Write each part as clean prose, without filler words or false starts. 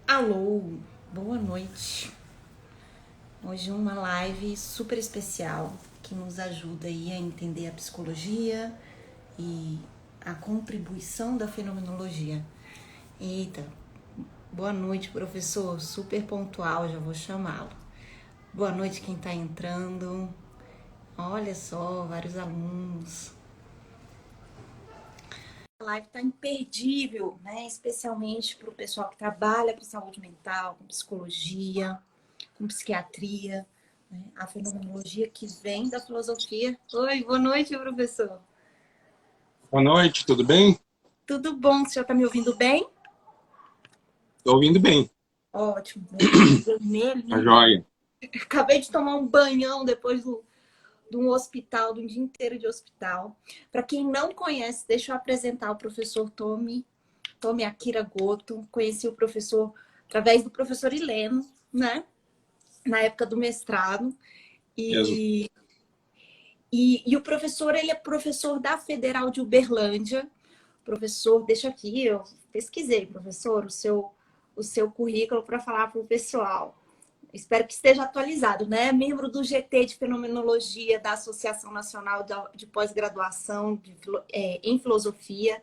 Alô, boa noite. Hoje uma live super especial que nos ajuda aí a entender a psicologia e a contribuição da fenomenologia. Eita, boa noite, professor, super pontual, já vou chamá-lo. Boa noite quem está entrando. Olha só, vários alunos. A live está imperdível, né? Especialmente para o pessoal que trabalha com saúde mental, com psicologia, com psiquiatria, né? A fenomenologia que vem da filosofia. Oi, boa noite, professor. Boa noite, tudo bem? Tudo bom? O senhor está me ouvindo bem? Estou ouvindo bem, Ótimo, meu olho tá tá vermelho. joia. Acabei de tomar um banhão depois de um hospital, de um dia inteiro de hospital. Para quem não conhece, deixa eu apresentar o professor Tomi Akira Goto. Conheci o professor através do professor Hileno, né? Na época do mestrado. Mesmo. E o professor, ele é professor da Federal de Uberlândia. Professor, deixa aqui, eu pesquisei, professor, o seu currículo para falar para o pessoal. Espero que esteja atualizado, né? Membro do GT de Fenomenologia da Associação Nacional de Pós-Graduação em Filosofia.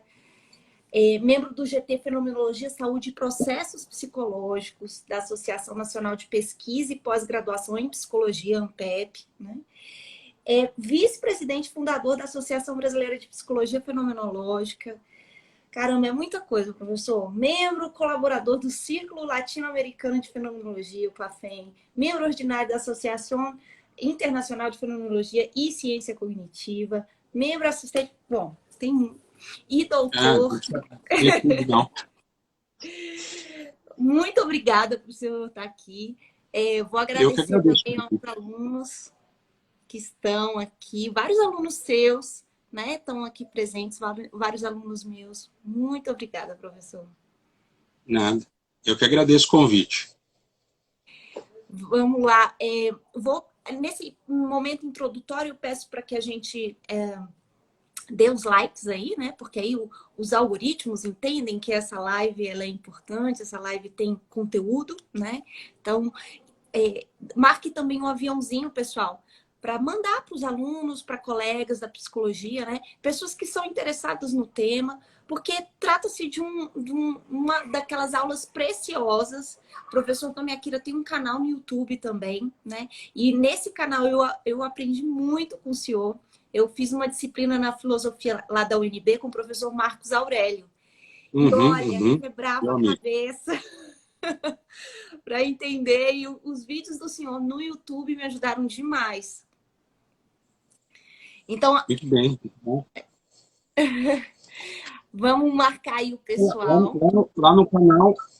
Membro do GT Fenomenologia, Saúde e Processos Psicológicos da Associação Nacional de Pesquisa e Pós-Graduação em Psicologia, ANPEP, né? Vice-presidente fundador da Associação Brasileira de Psicologia Fenomenológica. Caramba, é muita coisa, professor. Membro colaborador do Círculo Latino-Americano de Fenomenologia, o CLAFEM. Membro ordinário da Associação Internacional de Fenomenologia e Ciência Cognitiva. Membro assistente... Bom, tem... E Ah, doutor. tem tudo não. Muito obrigada por o senhor estar aqui. Eu vou Eu que agradecer agradeço. também aos alunos que estão aqui, vários alunos seus, né, estão aqui presentes, vários alunos meus. Muito obrigada, professor. Nada. Eu que agradeço o convite. Vamos lá, nesse momento introdutório, eu peço para que a gente dê os likes aí, né, porque aí os algoritmos entendem que essa live ela é importante, essa live tem conteúdo, né, então marque também um aviãozinho, pessoal, para mandar para os alunos, para colegas da psicologia, né? Pessoas que são interessadas no tema, porque trata-se de uma daquelas aulas preciosas. O professor Tomi Akira tem um canal no YouTube também, né? E nesse canal eu aprendi muito com o senhor. Eu fiz uma disciplina na filosofia lá da UNB com o professor Marcos Aurélio. E Uhum, olha, uhum. quebrava Meu a amigo. cabeça para entender. E os vídeos do senhor no YouTube me ajudaram demais. Então, Muito bem, muito bom. vamos marcar aí o Lá, pessoal.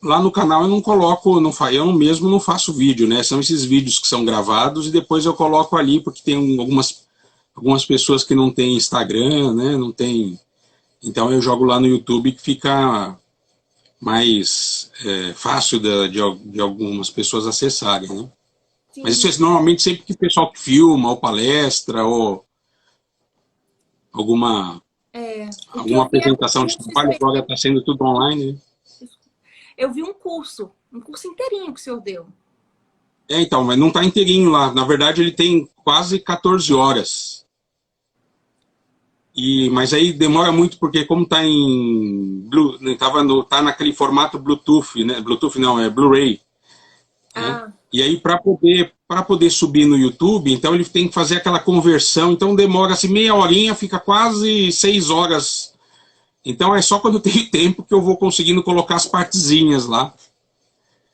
lá no canal eu não coloco, não fa, eu mesmo não faço vídeo, né? São esses vídeos que são gravados e depois eu coloco ali, porque tem algumas pessoas que não têm Instagram, né? Não tem. Então eu jogo lá no YouTube que fica mais fácil de algumas pessoas acessarem, né? Mas isso Sim, é normalmente sempre que o pessoal que filma, ou palestra, ou alguma, o que eu alguma vi era um apresentação de curso trabalho, agora está específico. sendo tudo online, né? Eu vi um curso inteirinho que o senhor deu. Então, mas não está inteirinho lá. Na verdade, ele tem quase 14 horas. Mas aí demora muito porque como está tá naquele formato Bluetooth, né? Bluetooth não, é Blu-ray, né? Ah, E aí para poder subir no YouTube, então ele tem que fazer aquela conversão, então demora assim meia horinha, fica quase 6 horas. Então é só quando eu tenho tempo que eu vou conseguindo colocar as partezinhas lá.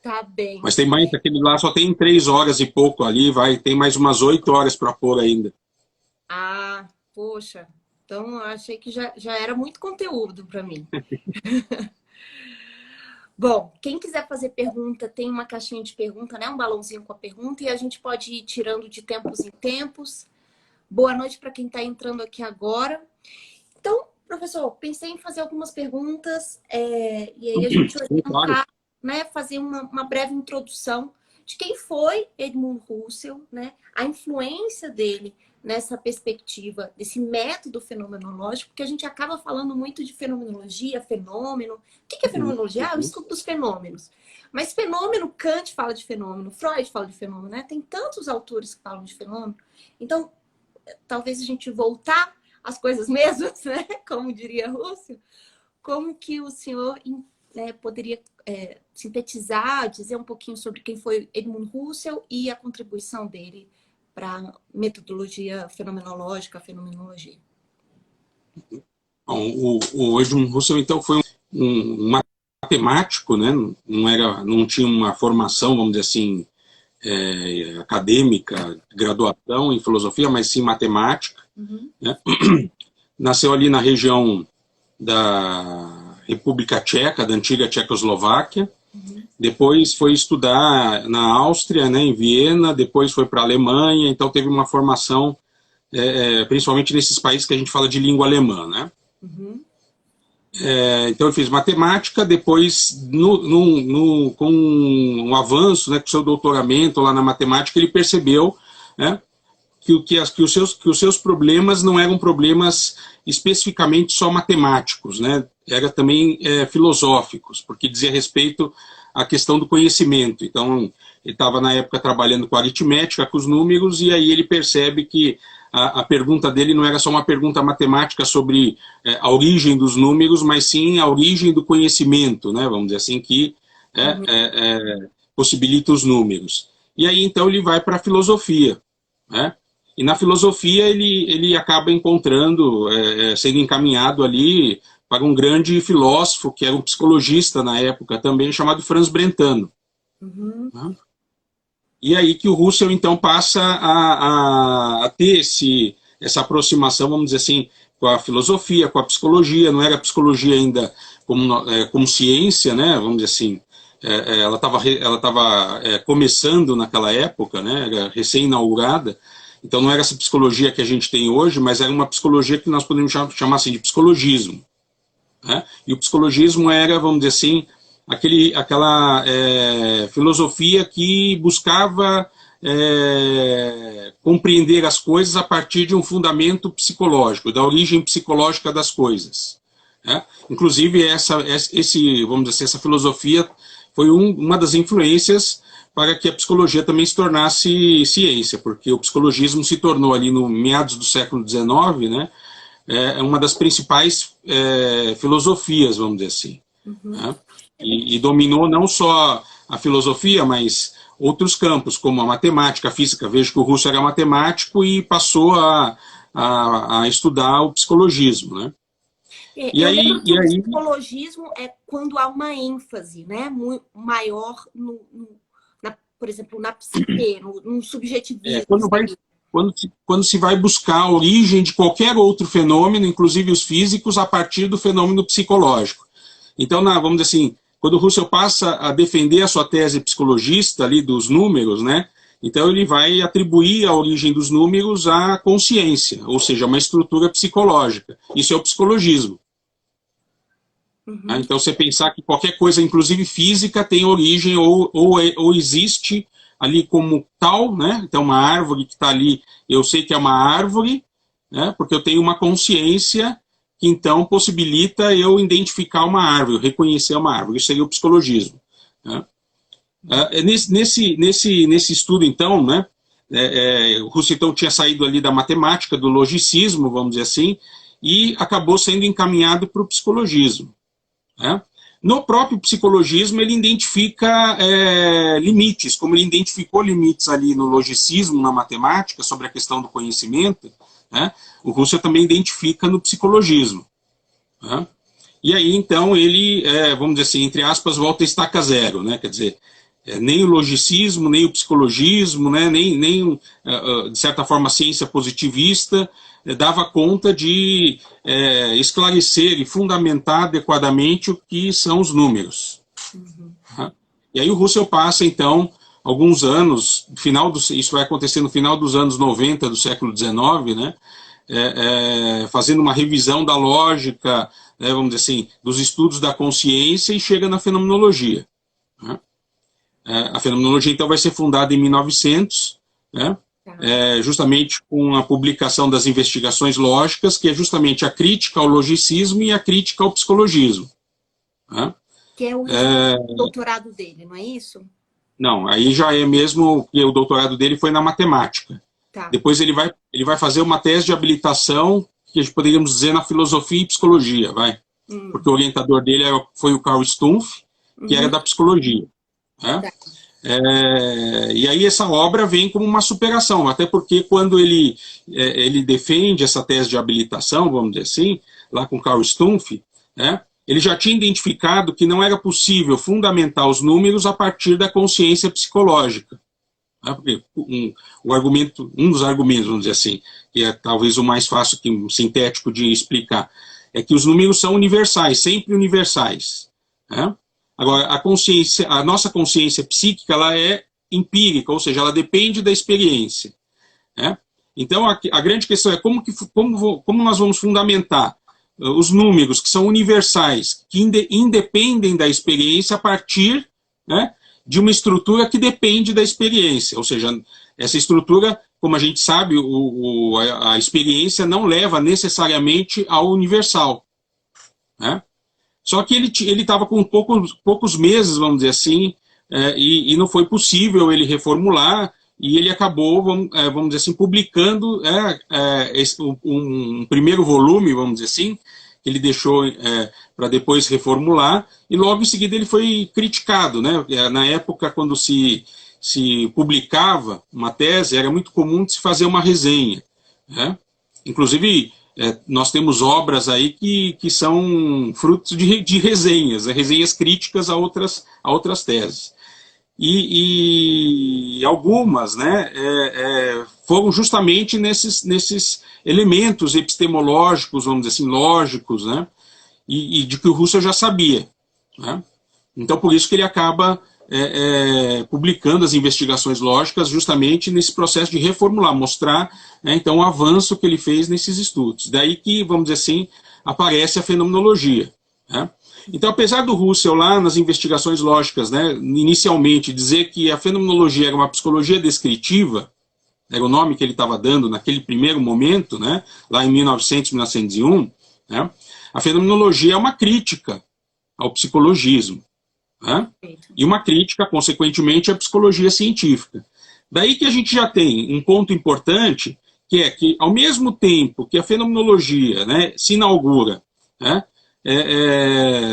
tá bem. Mas tem mais, aquele lá só tem 3 horas e pouco ali, tem mais umas 8 horas para pôr ainda. Ah, poxa. Então, eu achei que já era muito conteúdo para mim. Bom, quem quiser fazer pergunta, tem uma caixinha de pergunta, né? Um balãozinho com a pergunta e a gente pode ir tirando de tempos em tempos. Boa noite para quem está entrando aqui agora. Então, professor, pensei em fazer algumas perguntas e aí a gente Sim, claro. orientar, né? Fazer uma breve introdução de quem foi Edmund Husserl, né? A influência dele nessa perspectiva desse método fenomenológico, porque a gente acaba falando muito de fenomenologia, fenômeno. O que é fenomenologia? Ah, o estudo dos fenômenos. Mas fenômeno, Kant fala de fenômeno, Freud fala de fenômeno, né? Tem tantos autores que falam de fenômeno. Então, talvez a gente voltar às coisas mesmas, né? Como diria Husserl. Como que o senhor poderia sintetizar, dizer um pouquinho sobre quem foi Edmund Husserl e a contribuição dele para a metodologia fenomenológica, a fenomenologia? Bom, o Edmund Husserl, então, foi um matemático, né? Não tinha uma formação, vamos dizer assim, acadêmica, graduação em filosofia, mas sim matemática. Né? Nasceu ali na região da República Tcheca, da antiga Tchecoslováquia. Depois foi estudar na Áustria, né, em Viena, depois foi para a Alemanha, então teve uma formação, principalmente nesses países que a gente fala de língua alemã, né? Então ele fez matemática, depois, com um avanço, né, com o seu doutoramento lá na matemática, ele percebeu, né, que os seus problemas não eram problemas especificamente só matemáticos, né? Eram também filosóficos, porque dizia respeito à questão do conhecimento. Então, ele estava na época trabalhando com aritmética, com os números, e aí ele percebe que a pergunta dele não era só uma pergunta matemática sobre a origem dos números, mas sim a origem do conhecimento, né? Vamos dizer assim, que possibilita os números. E aí, então, ele vai para a filosofia, né? E na filosofia ele acaba encontrando, sendo encaminhado ali para um grande filósofo, que era um psicologista na época também, chamado Franz Brentano. E aí que o Husserl, então, passa a ter essa aproximação, vamos dizer assim, com a filosofia, com a psicologia. Não era a psicologia ainda como ciência, né? Vamos dizer assim. Ela estava começando naquela época, né? Era recém-inaugurada. Então não era essa psicologia que a gente tem hoje, mas era uma psicologia que nós podemos chamar assim de psicologismo. Né? E o psicologismo era, vamos dizer assim, aquela filosofia que buscava compreender as coisas a partir de um fundamento psicológico, da origem psicológica das coisas. Né? Inclusive, vamos dizer assim, essa filosofia foi uma das influências para que a psicologia também se tornasse ciência, porque o psicologismo se tornou ali no meados do século XIX, né, uma das principais filosofias, vamos dizer assim. Né? E dominou não só a filosofia, mas outros campos, como a matemática, a física. Vejo que o Husserl era matemático e passou a estudar o psicologismo, né? O psicologismo é quando há uma ênfase, né, maior por exemplo, na psique, no subjetivismo. Quando se vai buscar a origem de qualquer outro fenômeno, inclusive os físicos, a partir do fenômeno psicológico. Então, vamos dizer assim, quando o Husserl passa a defender a sua tese psicologista ali dos números, né, então ele vai atribuir a origem dos números à consciência, ou seja, uma estrutura psicológica. Isso é o psicologismo. Então, você pensar que qualquer coisa, inclusive física, tem origem ou existe ali como tal, né? Então, uma árvore que está ali, eu sei que é uma árvore, né? Porque eu tenho uma consciência que, então, possibilita eu identificar uma árvore, reconhecer uma árvore. Isso seria o psicologismo. Né? Nesse estudo, então, né? O Husserl então, tinha saído ali da matemática, do logicismo, vamos dizer assim, e acabou sendo encaminhado para o psicologismo. Né? No próprio psicologismo, ele identifica limites, como ele identificou limites ali no logicismo, na matemática, sobre a questão do conhecimento, né? O Husserl também identifica no psicologismo. Né? E aí, então, ele, vamos dizer assim, entre aspas, volta a estaca zero, né? Quer dizer, nem o logicismo, nem o psicologismo, né? nem de certa forma, a ciência positivista, dava conta de esclarecer e fundamentar adequadamente o que são os números. Tá? E aí o Husserl passa, então, alguns anos, isso vai acontecer no final dos anos 90 do século XIX, né? Fazendo uma revisão da lógica, vamos dizer assim, dos estudos da consciência e chega na fenomenologia. Né? A fenomenologia, então, vai ser fundada em 1900, né? Justamente com a publicação das investigações lógicas, que é justamente a crítica ao logicismo e a crítica ao psicologismo. Né? Que é o resultado do doutorado dele, não é isso? Não, aí já é mesmo que o doutorado dele foi na matemática. Tá. Depois ele vai fazer uma tese de habilitação, que poderíamos dizer na filosofia e psicologia, porque o orientador dele foi o Carl Stumpf, que era da psicologia. Né? Tá. E aí essa obra vem como uma superação, até porque quando ele defende essa tese de habilitação, vamos dizer assim, lá com Carl Stumpf, né, ele já tinha identificado que não era possível fundamentar os números a partir da consciência psicológica. Né, porque um dos argumentos, vamos dizer assim, que é talvez o mais fácil, sintético de explicar, é que os números são universais, sempre universais. Né? Agora, a nossa consciência psíquica, ela é empírica, ou seja, ela depende da experiência. Né? Então, a grande questão é como nós vamos fundamentar os números que são universais, que independem da experiência a partir, né, de uma estrutura que depende da experiência. Ou seja, essa estrutura, como a gente sabe, a experiência não leva necessariamente ao universal. Né? Só que ele estava com poucos meses, vamos dizer assim, e não foi possível ele reformular, e ele acabou, vamos dizer assim, publicando um primeiro volume, vamos dizer assim, que ele deixou para depois reformular, e logo em seguida ele foi criticado. Né? Na época, quando se publicava uma tese, era muito comum de se fazer uma resenha. Né? Inclusive, nós temos obras aí que são frutos de resenhas, resenhas críticas a outras teses. E algumas, né, foram justamente nesses elementos epistemológicos, vamos dizer assim, lógicos, né, e de que o Russell já sabia. Né? Então, por isso que ele acaba publicando as investigações lógicas justamente nesse processo de reformular, mostrar, né, então, o avanço que ele fez nesses estudos. Daí que, vamos dizer assim, aparece a fenomenologia. Né? Então, apesar do Russell lá nas investigações lógicas, né, inicialmente dizer que a fenomenologia era uma psicologia descritiva, era o nome que ele estava dando naquele primeiro momento, né, lá em 1900, 1901, né, a fenomenologia é uma crítica ao psicologismo. Né? E uma crítica, consequentemente, à psicologia científica. Daí que a gente já tem um ponto importante, que é que, ao mesmo tempo que a fenomenologia, né, se inaugura, né,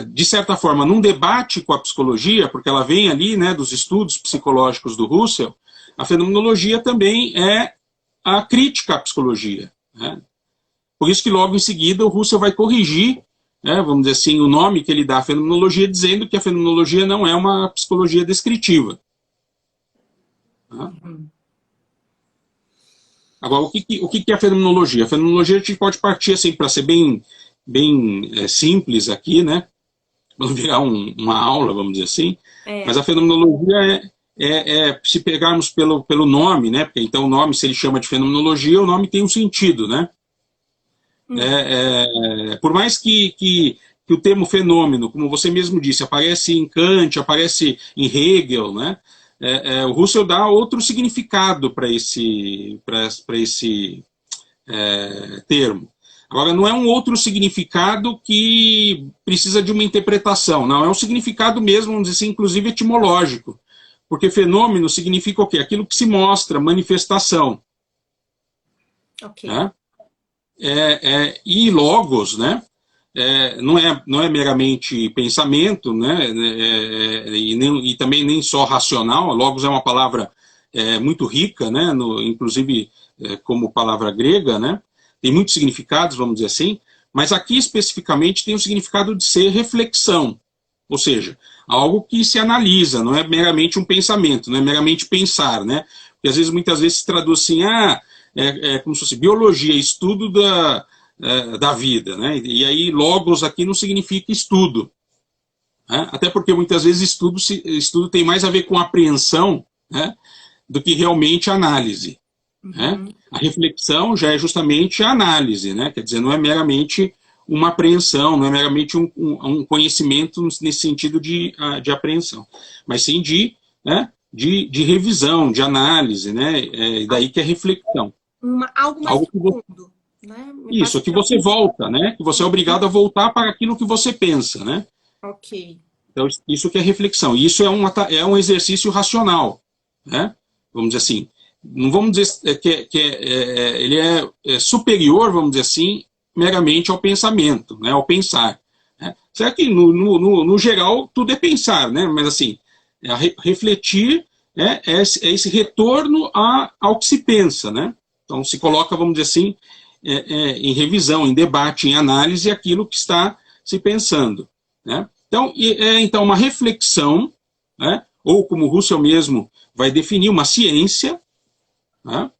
de certa forma, num debate com a psicologia, porque ela vem ali, né, dos estudos psicológicos do Russell, a fenomenologia também é a crítica à psicologia. Né? Por isso que logo em seguida o Russell vai corrigir, né, vamos dizer assim, o nome que ele dá à fenomenologia, dizendo que a fenomenologia não é uma psicologia descritiva. Tá? Agora, o que é a fenomenologia? A fenomenologia a gente pode partir, assim, para ser bem simples aqui, né? Vamos virar uma aula, vamos dizer assim. Mas a fenomenologia se pegarmos pelo nome, né? Porque então o nome, se ele chama de fenomenologia, o nome tem um sentido, né? Por mais que o termo fenômeno, como você mesmo disse, aparece em Kant, aparece em Hegel, né? O Russell dá outro significado para esse termo. Agora, não é um outro significado que precisa de uma interpretação, não, é um significado mesmo, vamos dizer assim, inclusive etimológico, porque fenômeno significa o quê? Aquilo que se mostra, manifestação. Ok. Né? E logos, né? Não é meramente pensamento, né? E também nem só racional. Logos é uma palavra muito rica, né? Inclusive como palavra grega, né? Tem muitos significados, vamos dizer assim, mas aqui especificamente tem o significado de ser reflexão, ou seja, algo que se analisa, não é meramente um pensamento, não é meramente pensar, né? Porque às vezes, muitas vezes se traduz assim, como se fosse biologia, estudo da vida, né? E aí logos aqui não significa estudo, né? Até porque muitas vezes estudo tem mais a ver com apreensão, né, do que realmente análise. Né? A reflexão já é justamente a análise, né? Quer dizer, não é meramente uma apreensão, não é meramente um conhecimento nesse sentido de apreensão, mas sim de né, de revisão, de análise, né, daí que é reflexão. Algo mais Algo que você, profundo, né? isso, que você volta, né, que você é obrigado a voltar para aquilo que você pensa, né? Ok. Então, isso que é reflexão. Isso é um exercício racional, né? Vamos dizer assim. Não vamos dizer ele é superior, vamos dizer assim, meramente ao pensamento, né? Ao pensar. Né? Certo que, no geral, tudo é pensar, né? Mas, assim, refletir é esse retorno ao que se pensa, né? Então, se coloca, vamos dizer assim, em revisão, em debate, em análise, aquilo que está se pensando, né? Então, uma reflexão, né, ou como Russell mesmo vai definir, uma ciência, né,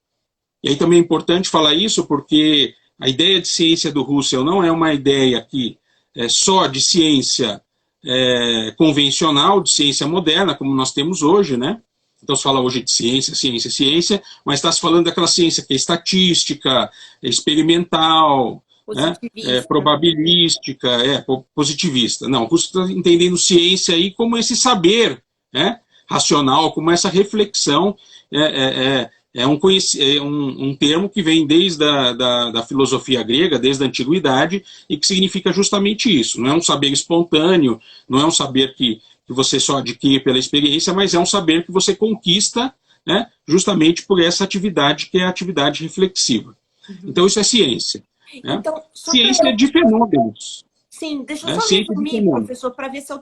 e aí também é importante falar isso, porque a ideia de ciência do Russell não é uma ideia que é só de ciência convencional, de ciência moderna, como nós temos hoje, né? Então se fala hoje de ciência, ciência, ciência, mas está se falando daquela ciência que é estatística, experimental, né? Positivista. Probabilística, positivista. Não, você está entendendo ciência aí como esse saber, né? Racional, como essa reflexão, um termo que vem desde da filosofia grega, desde a antiguidade, e que significa justamente isso. Não é um saber espontâneo, não é um saber que você só adquire pela experiência, mas é um saber que você conquista, né, justamente por essa atividade que é a atividade reflexiva. Uhum. Então isso é ciência. Né? Então, Ciência de fenômenos. Sim, deixa eu Né? só Ciência resumir, professor, para ver se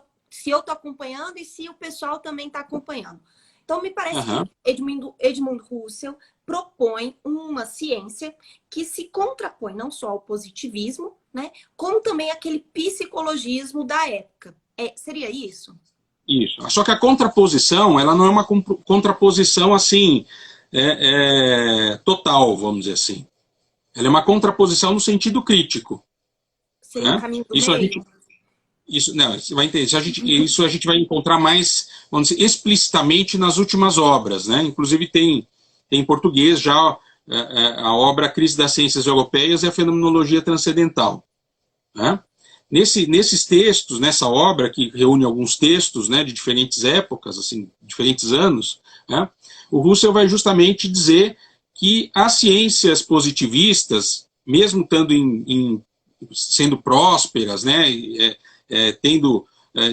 eu estou acompanhando e se o pessoal também está acompanhando. Então, me parece que Edmund Husserl propõe uma ciência que se contrapõe não só ao positivismo, né, como também aquele psicologismo da época. Seria isso? Isso. Só que a contraposição, ela não é uma contraposição assim, total, vamos dizer assim. Ela é uma contraposição no sentido crítico. Seria um caminho do meio? Não, você vai entender. Isso a gente vai encontrar mais, vamos dizer, explicitamente nas últimas obras, né? Inclusive tem em português já a obra A Crise das Ciências Europeias e a Fenomenologia Transcendental. Né? Nesses textos, nessa obra, que reúne alguns textos, né, de diferentes épocas, assim, diferentes anos, né, o Husserl vai justamente dizer que as ciências positivistas, mesmo sendo prósperas, né,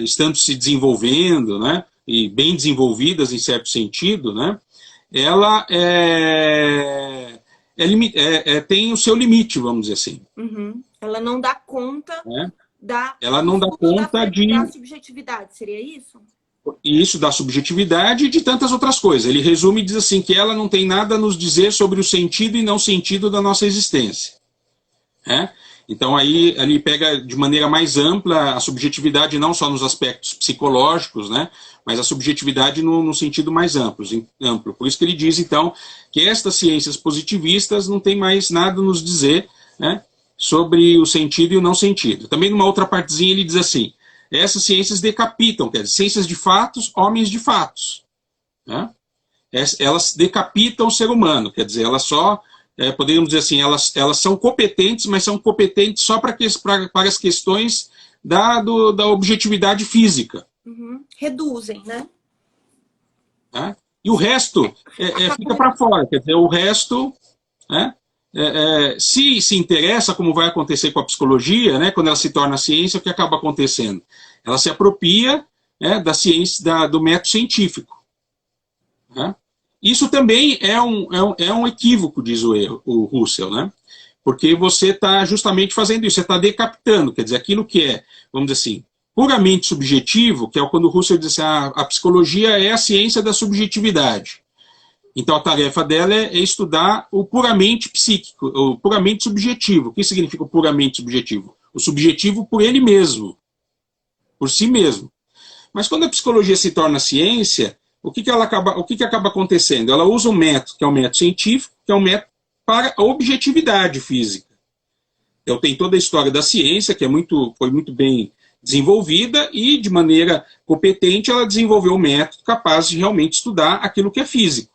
estando se desenvolvendo, né, e bem desenvolvidas em certo sentido, né, ela tem o seu limite, vamos dizer assim. Uhum. Ela não dá conta ela não dá conta da subjetividade, seria isso? Isso, da subjetividade e de tantas outras coisas. Ele resume e diz assim, que ela não tem nada a nos dizer sobre o sentido e não sentido da nossa existência. Então aí ele pega de maneira mais ampla a subjetividade, não só nos aspectos psicológicos, né, mas a subjetividade no sentido mais amplo. Por isso que ele diz, então, que estas ciências positivistas não têm mais nada a nos dizer, né, sobre o sentido e o não sentido. Também numa outra partezinha ele diz assim, essas ciências decapitam, quer dizer, ciências de fatos, homens de fatos. Né? Elas decapitam o ser humano, quer dizer, elas só... poderíamos dizer assim, elas são competentes, mas são competentes só para as questões da objetividade física. Uhum. Reduzem, né? E o resto fica para fora, quer dizer, o resto, se interessa, como vai acontecer com a psicologia, né, quando ela se torna ciência, o que acaba acontecendo? Ela se apropria da ciência, do método científico. Isso também é um equívoco, diz o Husserl, né? Porque você está justamente fazendo isso, você está decapitando, quer dizer, aquilo que é, vamos dizer assim, puramente subjetivo, que é quando o Husserl diz assim, a psicologia é a ciência da subjetividade. Então a tarefa dela é estudar o puramente psíquico, o puramente subjetivo. O que significa o puramente subjetivo? O subjetivo por ele mesmo, por si mesmo. Mas quando a psicologia se torna ciência, o que acaba acontecendo? Ela usa um método, que é um método científico, que é um método para a objetividade física. Então tem toda a história da ciência, que foi muito bem desenvolvida, e de maneira competente ela desenvolveu um método capaz de realmente estudar aquilo que é físico.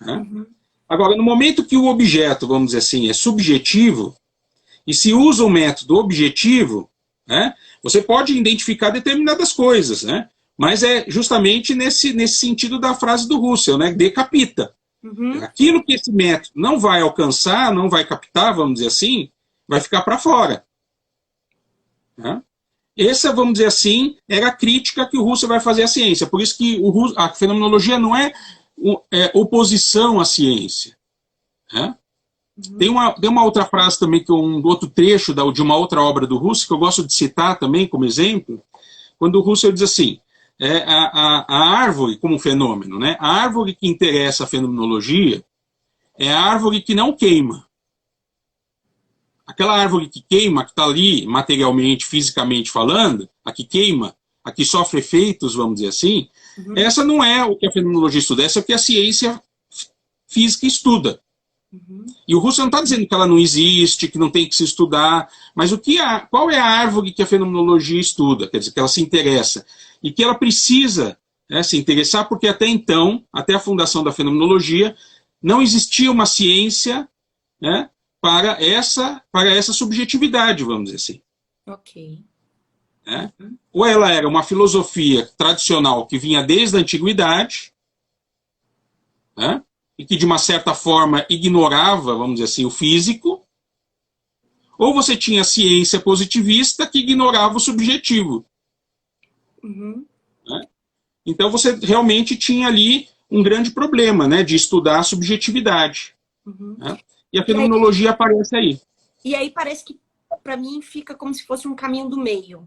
Uhum. Agora, no momento que o objeto, vamos dizer assim, é subjetivo, e se usa um método objetivo, você pode identificar determinadas coisas, né? Mas é justamente nesse sentido da frase do Russell, né? Decapita. Aquilo que esse método não vai alcançar, não vai captar, vamos dizer assim, vai ficar para fora. Né? Essa, vamos dizer assim, era a crítica que o Russell vai fazer à ciência. Por isso que a fenomenologia não é, oposição à ciência. Né? Tem uma outra frase também, que um outro trecho de uma outra obra do Russell, que eu gosto de citar também como exemplo, quando o Russell diz assim, a árvore como fenômeno, né? A árvore que interessa a fenomenologia é a árvore que não queima. Aquela árvore que queima, que está ali materialmente, fisicamente falando, a que queima, a que sofre efeitos, vamos dizer assim, essa não é o que a fenomenologia estuda, essa é o que a ciência física estuda. E o Russell não está dizendo que ela não existe, que não tem que se estudar, mas qual é a árvore que a fenomenologia estuda? Quer dizer, que ela se interessa. E que ela precisa, né, se interessar, porque até então, até a fundação da fenomenologia, não existia uma ciência, né, para essa subjetividade, vamos dizer assim. Ok. Né? Ou ela era uma filosofia tradicional que vinha desde a antiguidade, né? E que de uma certa forma ignorava, vamos dizer assim, o físico, ou você tinha a ciência positivista que ignorava o subjetivo. Né? Então você realmente tinha ali um grande problema, né, de estudar a subjetividade. Né? E a fenomenologia aparece aí. E aí parece que, para mim, fica como se fosse um caminho do meio.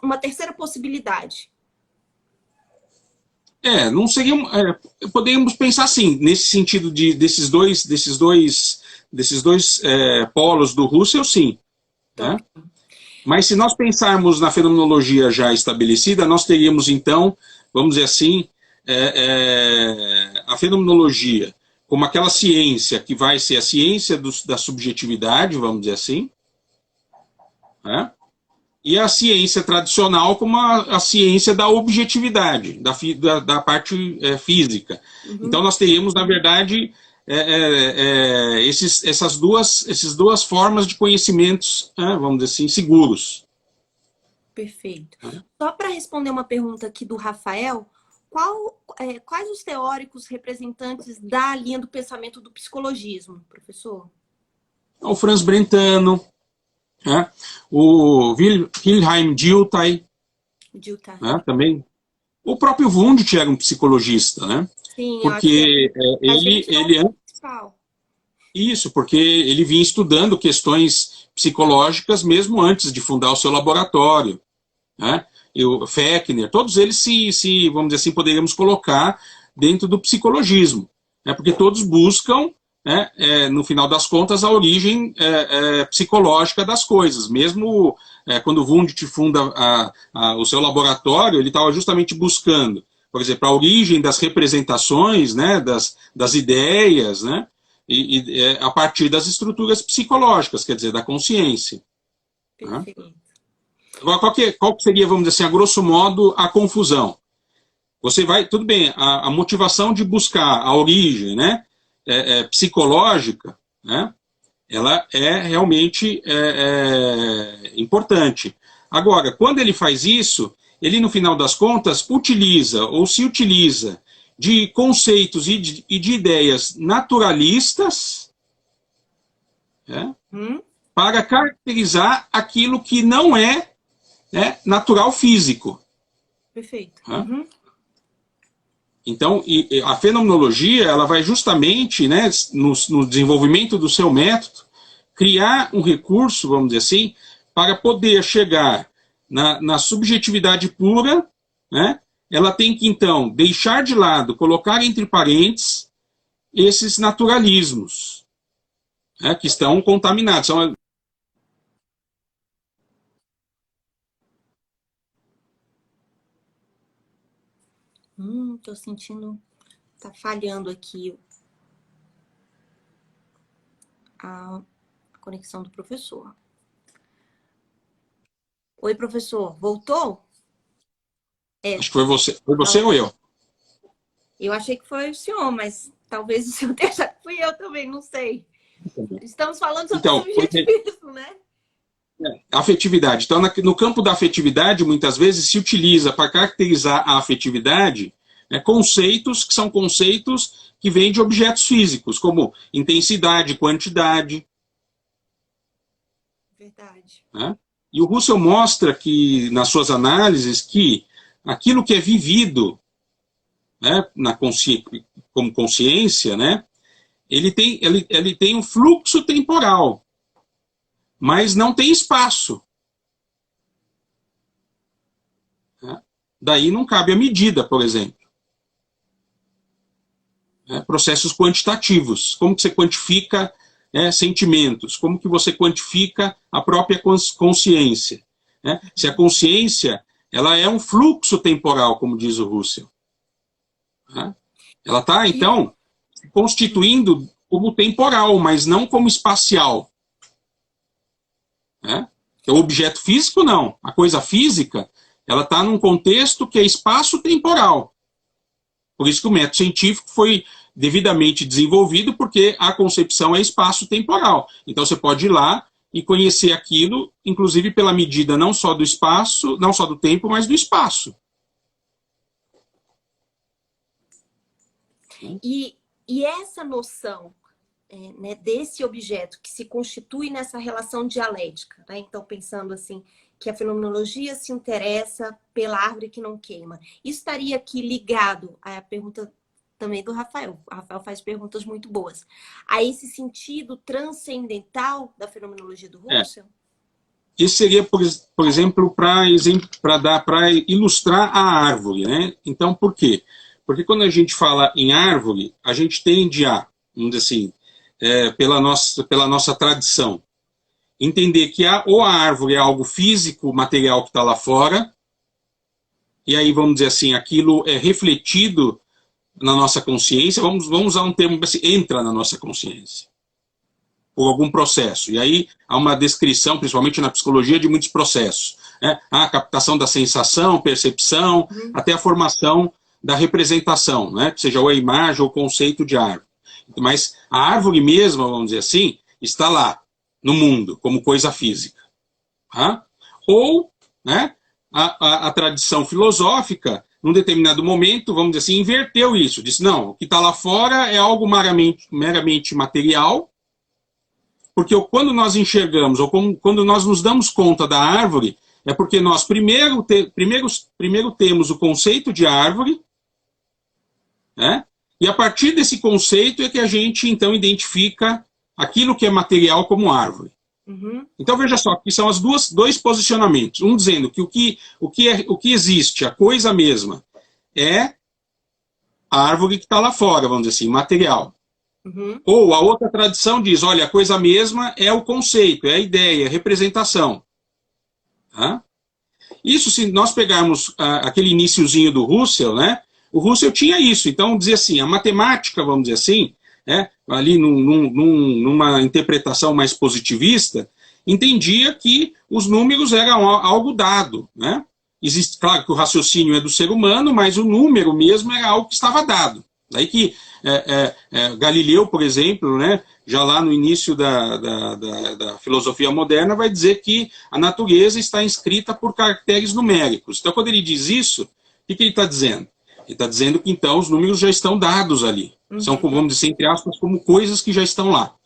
Uma terceira possibilidade. Não seria. Poderíamos pensar assim, nesse sentido desses dois polos do Russell, sim. Né? Mas se nós pensarmos na fenomenologia já estabelecida, nós teríamos então, vamos dizer assim, a fenomenologia como aquela ciência que vai ser a ciência da subjetividade, vamos dizer assim, né? E a ciência tradicional como a ciência da objetividade, da parte física. Então nós teríamos, na verdade, essas duas formas de conhecimentos, vamos dizer assim, seguros. Perfeito. Só para responder uma pergunta aqui do Rafael, quais os teóricos representantes da linha do pensamento do psicologismo, professor? O Franz Brentano, o Wilhelm Dilthey, também. O próprio Wundt era um psicologista, né? Sim, porque ele isso, porque ele vinha estudando questões psicológicas mesmo antes de fundar o seu laboratório, né? E o Fechner, todos eles vamos dizer assim, poderíamos colocar dentro do psicologismo, né? Porque todos buscam, né, no final das contas, a origem psicológica das coisas. Mesmo quando o Wundt funda o seu laboratório, ele estava justamente buscando, por exemplo, a origem das representações, né, das ideias, né, e a partir das estruturas psicológicas, quer dizer, da consciência. Perfeito. Né? Agora, qual que seria, vamos dizer assim, a grosso modo, a confusão? Você vai, tudo bem, a motivação de buscar a origem, né, psicológica, né, ela é realmente importante. Agora, quando ele faz isso, ele, no final das contas, se utiliza de conceitos e de ideias naturalistas, né, para caracterizar aquilo que não é, né, natural físico. Perfeito. Né? Então, a fenomenologia, ela vai justamente, né, no desenvolvimento do seu método, criar um recurso, vamos dizer assim, para poder chegar na subjetividade pura, né? Ela tem que, então, deixar de lado, colocar entre parênteses esses naturalismos, né, que estão contaminados. Tô sentindo, tá falhando aqui a conexão do professor. Oi, professor, voltou? Acho que foi você ou eu? Eu achei que foi o senhor, mas talvez o senhor tenha achado que fui eu também, não sei. Estamos falando sobre subjetivismo, né? Afetividade. Então, no campo da afetividade, muitas vezes se utiliza para caracterizar a afetividade conceitos que são conceitos que vêm de objetos físicos, como intensidade, quantidade. Verdade. Né? E o Russell mostra que, nas suas análises, que aquilo que é vivido, né, como consciência, né, ele tem um fluxo temporal, mas não tem espaço. Né? Daí não cabe a medida, por exemplo. Processos quantitativos. Como que você quantifica sentimentos? Como que você quantifica a própria consciência? Se a consciência ela é um fluxo temporal, como diz o Russell. Ela está, então, constituindo como temporal, mas não como espacial. O objeto físico, não. A coisa física, ela está num contexto que é espaço-temporal. Por isso que o método científico foi devidamente desenvolvido, porque a concepção é espaço-temporal. Então você pode ir lá e conhecer aquilo, inclusive pela medida não só do espaço, não só do tempo, mas do espaço. E essa noção né, desse objeto que se constitui nessa relação dialética, né? Então, pensando assim, que a fenomenologia se interessa pela árvore que não queima. Isso estaria aqui ligado à pergunta também do Rafael. O Rafael faz perguntas muito boas. A esse sentido transcendental da fenomenologia do Russell? Isso seria, por exemplo, para ilustrar a árvore. Né? Então, por quê? Porque quando a gente fala em árvore, a gente tende a, vamos dizer assim, pela nossa tradição, entender que ou a árvore é algo físico, material que está lá fora, e aí, vamos dizer assim, aquilo é refletido na nossa consciência, vamos usar um termo assim, entra na nossa consciência, por algum processo. E aí há uma descrição, principalmente na psicologia, de muitos processos. A captação da sensação, percepção, até a formação da representação, né? Que seja ou a imagem ou o conceito de árvore. Mas a árvore mesma, vamos dizer assim, está lá, no mundo, como coisa física. Tá? Ou, né, a tradição filosófica, num determinado momento, vamos dizer assim, inverteu isso. Disse, não, o que está lá fora é algo meramente material, porque quando nós enxergamos, ou quando nós nos damos conta da árvore, é porque nós primeiro temos o conceito de árvore, né? E a partir desse conceito é que a gente, então, identifica aquilo que é material como árvore. Então, veja só, que são dois posicionamentos. Um dizendo que o que existe, a coisa mesma, é a árvore que está lá fora, vamos dizer assim, material. Ou a outra tradição diz, olha, a coisa mesma é o conceito, é a ideia, é a representação. Tá? Isso, se nós pegarmos aquele iniciozinho do Russell, né? O Russell tinha isso. Então, dizia assim, a matemática, vamos dizer assim, ali numa interpretação mais positivista, entendia que os números eram algo dado. Né? Existe, claro que o raciocínio é do ser humano, mas o número mesmo era algo que estava dado. Daí que Galileu, por exemplo, né, já lá no início da filosofia moderna, vai dizer que a natureza está inscrita por caracteres numéricos. Então, quando ele diz isso, o que ele está dizendo? Ele está dizendo que, então, os números já estão dados ali. São, vamos dizer, entre aspas, como coisas que já estão lá.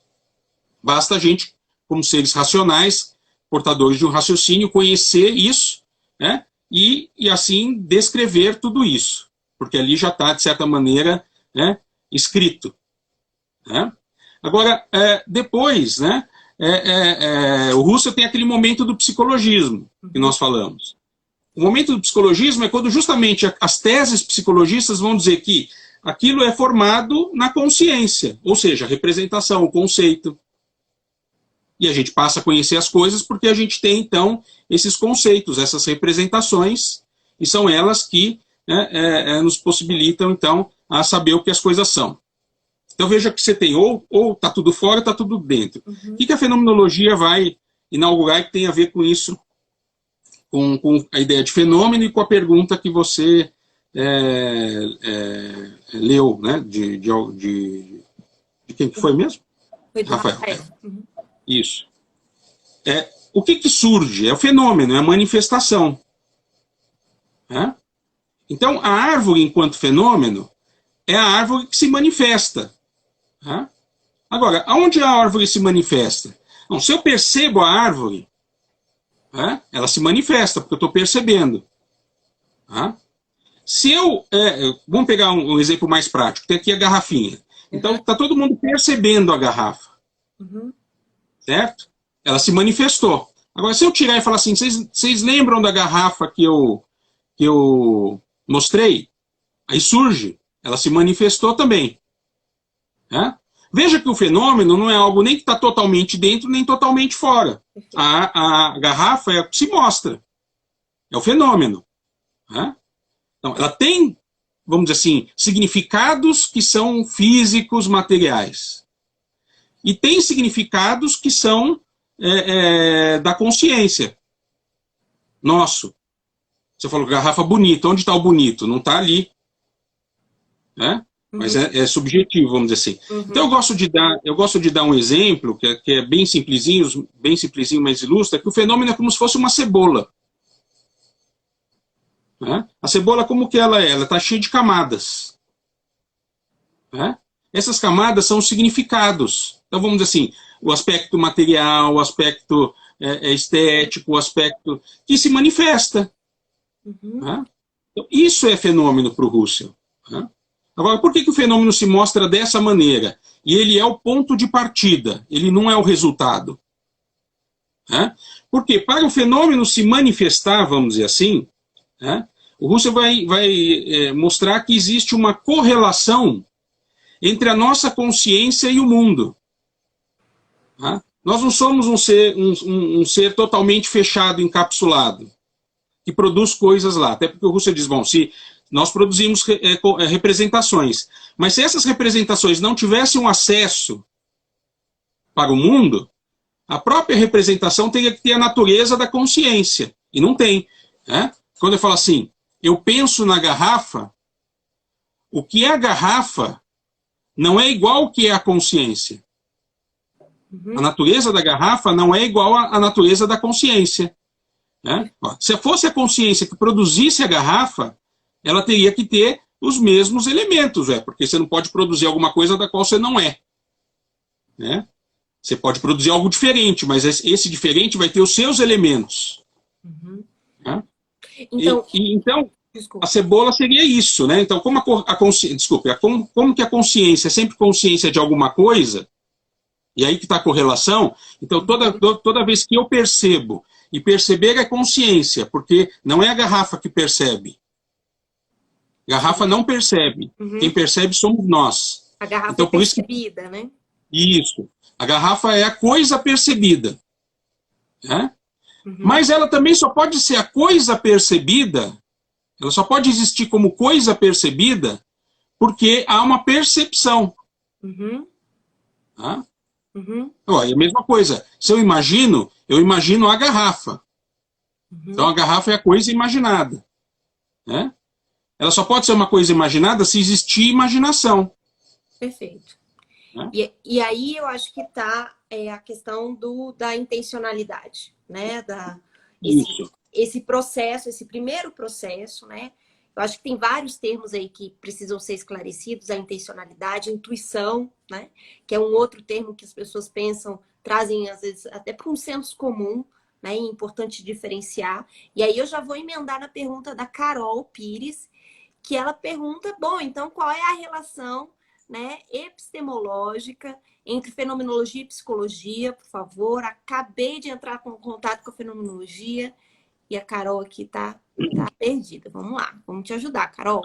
Basta a gente, como seres racionais, portadores de um raciocínio, conhecer isso, né, e assim descrever tudo isso. Porque ali já está, de certa maneira, né, escrito. Né? Agora, depois, né, o Russell tem aquele momento do psicologismo que nós falamos. O momento do psicologismo é quando justamente as teses psicologistas vão dizer que aquilo é formado na consciência, ou seja, a representação, o conceito. E a gente passa a conhecer as coisas porque a gente tem, então, esses conceitos, essas representações, e são elas que nos possibilitam, então, a saber o que as coisas são. Então veja que você tem ou está tudo fora ou está tudo dentro. O que a fenomenologia vai inaugurar que tem a ver com isso? Com a ideia de fenômeno e com a pergunta que você leu, né? De quem que foi mesmo? Foi do Rafael. Isso. o que que surge? É o fenômeno, é a manifestação. Né? Então, a árvore, enquanto fenômeno, é a árvore que se manifesta. Né? Agora, aonde a árvore se manifesta? Bom, se eu percebo a árvore, né, ela se manifesta, porque eu estou percebendo. Né? Se eu... vamos pegar um exemplo mais prático. Tem aqui a garrafinha. Então, está todo mundo percebendo a garrafa. Uhum. Certo? Ela se manifestou. Agora, se eu tirar e falar assim, vocês lembram da garrafa que eu mostrei? Aí surge. Ela se manifestou também. Né? Veja que o fenômeno não é algo nem que está totalmente dentro, nem totalmente fora. A garrafa é o que se mostra. É o fenômeno. Né? Então, ela tem, vamos dizer assim, significados que são físicos, materiais. E tem significados que são da consciência. Nosso. Você falou garrafa bonita. Onde está o bonito? Não está ali. Né? Mas é subjetivo, vamos dizer assim. Uhum. Então eu gosto de dar um exemplo, que é bem simplesinho, mas ilustra, que o fenômeno é como se fosse uma cebola. Né? A cebola, como que ela é? Ela está cheia de camadas. Né? Essas camadas são os significados. Então vamos dizer assim, o aspecto material, o aspecto estético, o aspecto que se manifesta. Uhum. Né? Então, isso é fenômeno para o Russell. Né? Agora, por que o fenômeno se mostra dessa maneira? E ele é o ponto de partida, ele não é o resultado. Né? Porque para o fenômeno se manifestar, vamos dizer assim, né, o Russell vai mostrar que existe uma correlação entre a nossa consciência e o mundo. Né? Nós não somos um ser totalmente fechado, encapsulado, que produz coisas lá. Até porque o Russell diz, bom, se nós produzimos representações, mas se essas representações não tivessem um acesso para o mundo, a própria representação teria que ter a natureza da consciência. E não tem. Né? Quando eu falo assim, eu penso na garrafa, o que é a garrafa não é igual ao que é a consciência. Uhum. A natureza da garrafa não é igual à natureza da consciência. Né? Se fosse a consciência que produzisse a garrafa, ela teria que ter os mesmos elementos, porque você não pode produzir alguma coisa da qual você não é. Né? Você pode produzir algo diferente, mas esse diferente vai ter os seus elementos. Uhum. Né? Então, Então desculpa. a cebola seria isso. Né? Então, como a consciência, desculpe, como que a consciência é sempre consciência de alguma coisa, e aí que está a correlação, então toda vez que eu percebo, e perceber é consciência, porque não é a garrafa que percebe. A garrafa não percebe. Uhum. Quem percebe somos nós. A garrafa então, é percebida, né? Isso. A garrafa é a coisa percebida. Né? Uhum. Mas ela também só pode ser a coisa percebida, ela só pode existir como coisa percebida, porque há uma percepção. Uhum. Tá? Uhum. É a mesma coisa. Se eu imagino a garrafa. Uhum. Então a garrafa é a coisa imaginada. Né? Ela só pode ser uma coisa imaginada se existir imaginação. Perfeito. Né? E aí eu acho que está a questão da intencionalidade, né? Esse processo, esse primeiro processo, né? Eu acho que tem vários termos aí que precisam ser esclarecidos, a intencionalidade, a intuição, né? Que é um outro termo que as pessoas pensam, trazem às vezes até para um senso comum, né? É importante diferenciar. E aí eu já vou emendar na pergunta da Carol Pires, que ela pergunta, bom, então qual é a relação, né, epistemológica entre fenomenologia e psicologia, por favor? Acabei de entrar em contato com a fenomenologia e a Carol aqui tá perdida. Vamos lá, vamos te ajudar, Carol.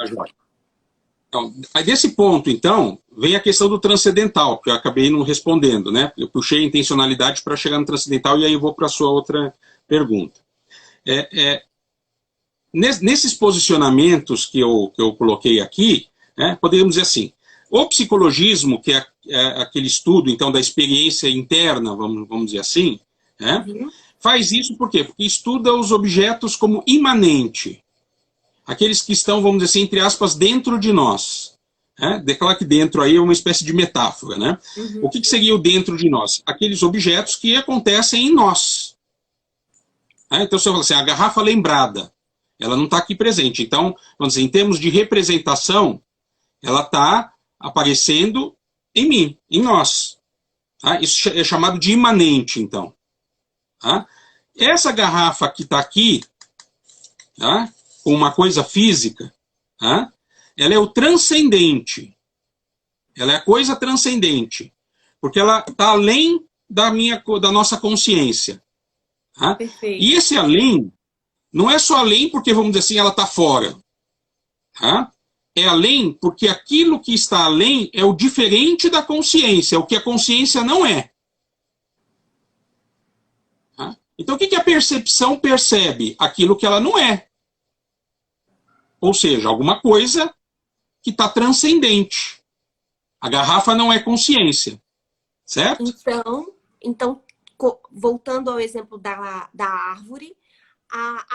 Então, aí desse ponto, então, vem a questão do transcendental, que eu acabei não respondendo, né? Eu puxei a intencionalidade para chegar no transcendental e aí eu vou para a sua outra pergunta. Nesses posicionamentos que eu coloquei aqui, né, poderíamos dizer assim, o psicologismo, que é aquele estudo então da experiência interna, vamos dizer assim, né, faz isso por quê? Porque estuda os objetos como imanente, aqueles que estão, vamos dizer assim, entre aspas, dentro de nós. Né? Declara que dentro aí é uma espécie de metáfora. Né? O que seria o dentro de nós? Aqueles objetos que acontecem em nós. Então, você fala assim, a garrafa lembrada, ela não está aqui presente. Então, vamos dizer, em termos de representação, ela está aparecendo em mim, em nós. Tá? Isso é chamado de imanente, então. Tá? Essa garrafa que está aqui, tá? Com uma coisa física, tá? Ela é o transcendente. Ela é a coisa transcendente. Porque ela está além da nossa consciência. Tá? Perfeito. E esse além, não é só além porque, vamos dizer assim, ela está fora. Tá? É além porque aquilo que está além é o diferente da consciência, é o que a consciência não é. Tá? Então, o que a percepção percebe? Aquilo que ela não é. Ou seja, alguma coisa que está transcendente. A garrafa não é consciência. Certo? Então voltando ao exemplo da árvore, a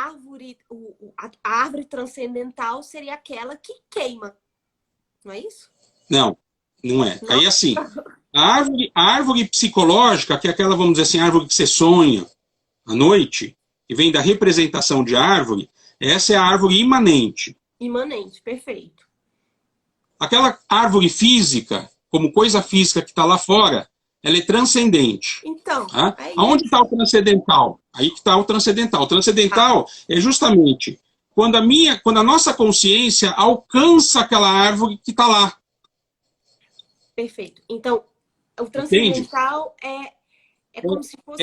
árvore transcendental seria aquela que queima. Não é isso? Não, não é. Não? Aí assim, a árvore psicológica, que é aquela, vamos dizer assim, árvore que você sonha à noite, que vem da representação de árvore, essa é a árvore imanente. Imanente, perfeito. Aquela árvore física, como coisa física que está lá fora, ela é transcendente. Então, tá? Aonde está o transcendental? Aí que está o transcendental. O transcendental é justamente quando a nossa consciência alcança aquela árvore que está lá. Perfeito. Então, o transcendental é como se fosse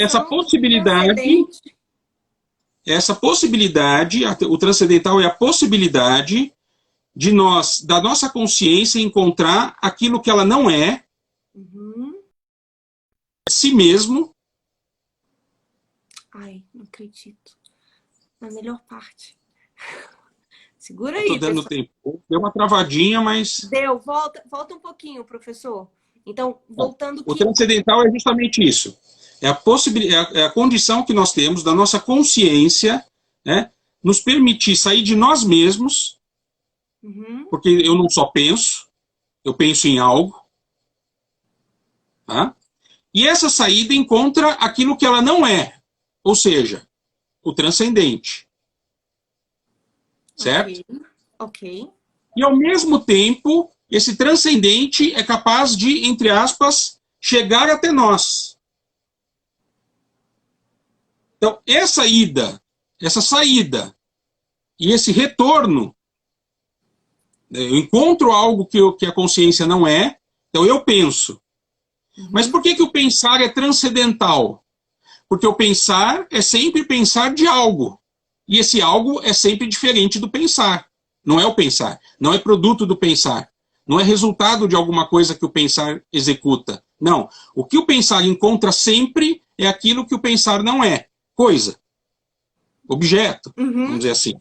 essa possibilidade, o transcendental é a possibilidade da nossa consciência encontrar aquilo que ela não é, si mesmo. Ai, não acredito. Na melhor parte. Segura aí, Estou dando tempo. Deu uma travadinha, mas... Deu. Volta um pouquinho, professor. Então, voltando... O transcendental é justamente isso. É a condição que nós temos da nossa consciência, né, nos permitir sair de nós mesmos, porque eu não só penso, eu penso em algo. Tá? E essa saída encontra aquilo que ela não é, ou seja, o transcendente. Certo? Ok. E ao mesmo tempo, esse transcendente é capaz de, entre aspas, chegar até nós. Então, essa saída e esse retorno, eu encontro algo que a consciência não é, então eu penso. Mas por que o pensar é transcendental? Porque o pensar é sempre pensar de algo. E esse algo é sempre diferente do pensar. Não é o pensar. Não é produto do pensar. Não é resultado de alguma coisa que o pensar executa. Não. O que o pensar encontra sempre é aquilo que o pensar não é. Coisa. Objeto. Vamos dizer assim.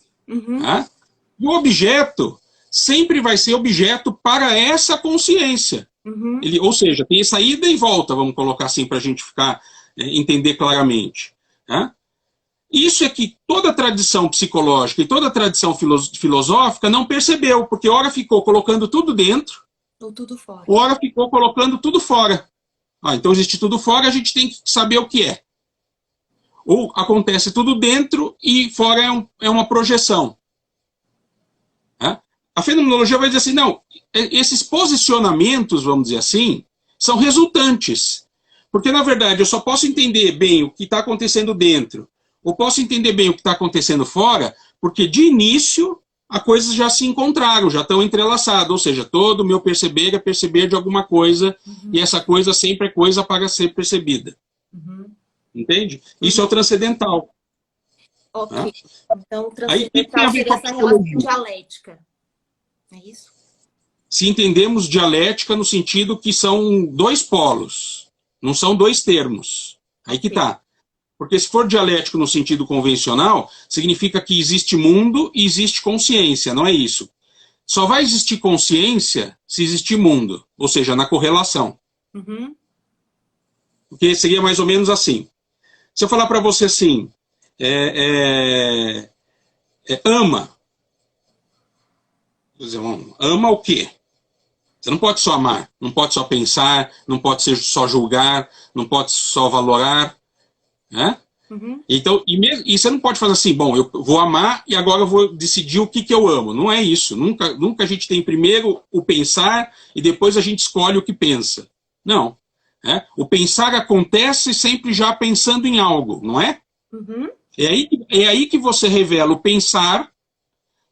Tá? E o objeto sempre vai ser objeto para essa consciência. Ou seja, tem essa ida e volta, vamos colocar assim para a gente entender claramente. Tá? Isso é que toda a tradição psicológica e toda a tradição filosófica não percebeu, porque ora ficou colocando tudo dentro, ou tudo fora. Ora ficou colocando tudo fora. Então existe tudo fora, a gente tem que saber o que é. Ou acontece tudo dentro e fora é uma projeção. A fenomenologia vai dizer assim, não, esses posicionamentos, vamos dizer assim, são resultantes. Porque, na verdade, eu só posso entender bem o que está acontecendo dentro, ou posso entender bem o que está acontecendo fora, porque, de início, as coisas já se encontraram, já estão entrelaçadas. Ou seja, todo o meu perceber é perceber de alguma coisa, e essa coisa sempre é coisa para ser percebida. Entende? Isso é o transcendental. Ok. Então, o transcendental seria essa relação dialética. É isso? Se entendemos dialética no sentido que são dois polos, não são dois termos. Aí que tá. Porque se for dialético no sentido convencional, significa que existe mundo e existe consciência, não é isso. Só vai existir consciência se existir mundo, ou seja, na correlação. Porque seria mais ou menos assim. Se eu falar para você assim, ama. Ama o quê? Você não pode só amar, não pode só pensar, não pode só julgar, não pode só valorar. Né? Uhum. Então, e você não pode fazer assim, bom, eu vou amar e agora eu vou decidir o que eu amo. Não é isso. Nunca a gente tem primeiro o pensar e depois a gente escolhe o que pensa. Não. O pensar acontece sempre já pensando em algo, não é? Uhum. É aí que você revela o pensar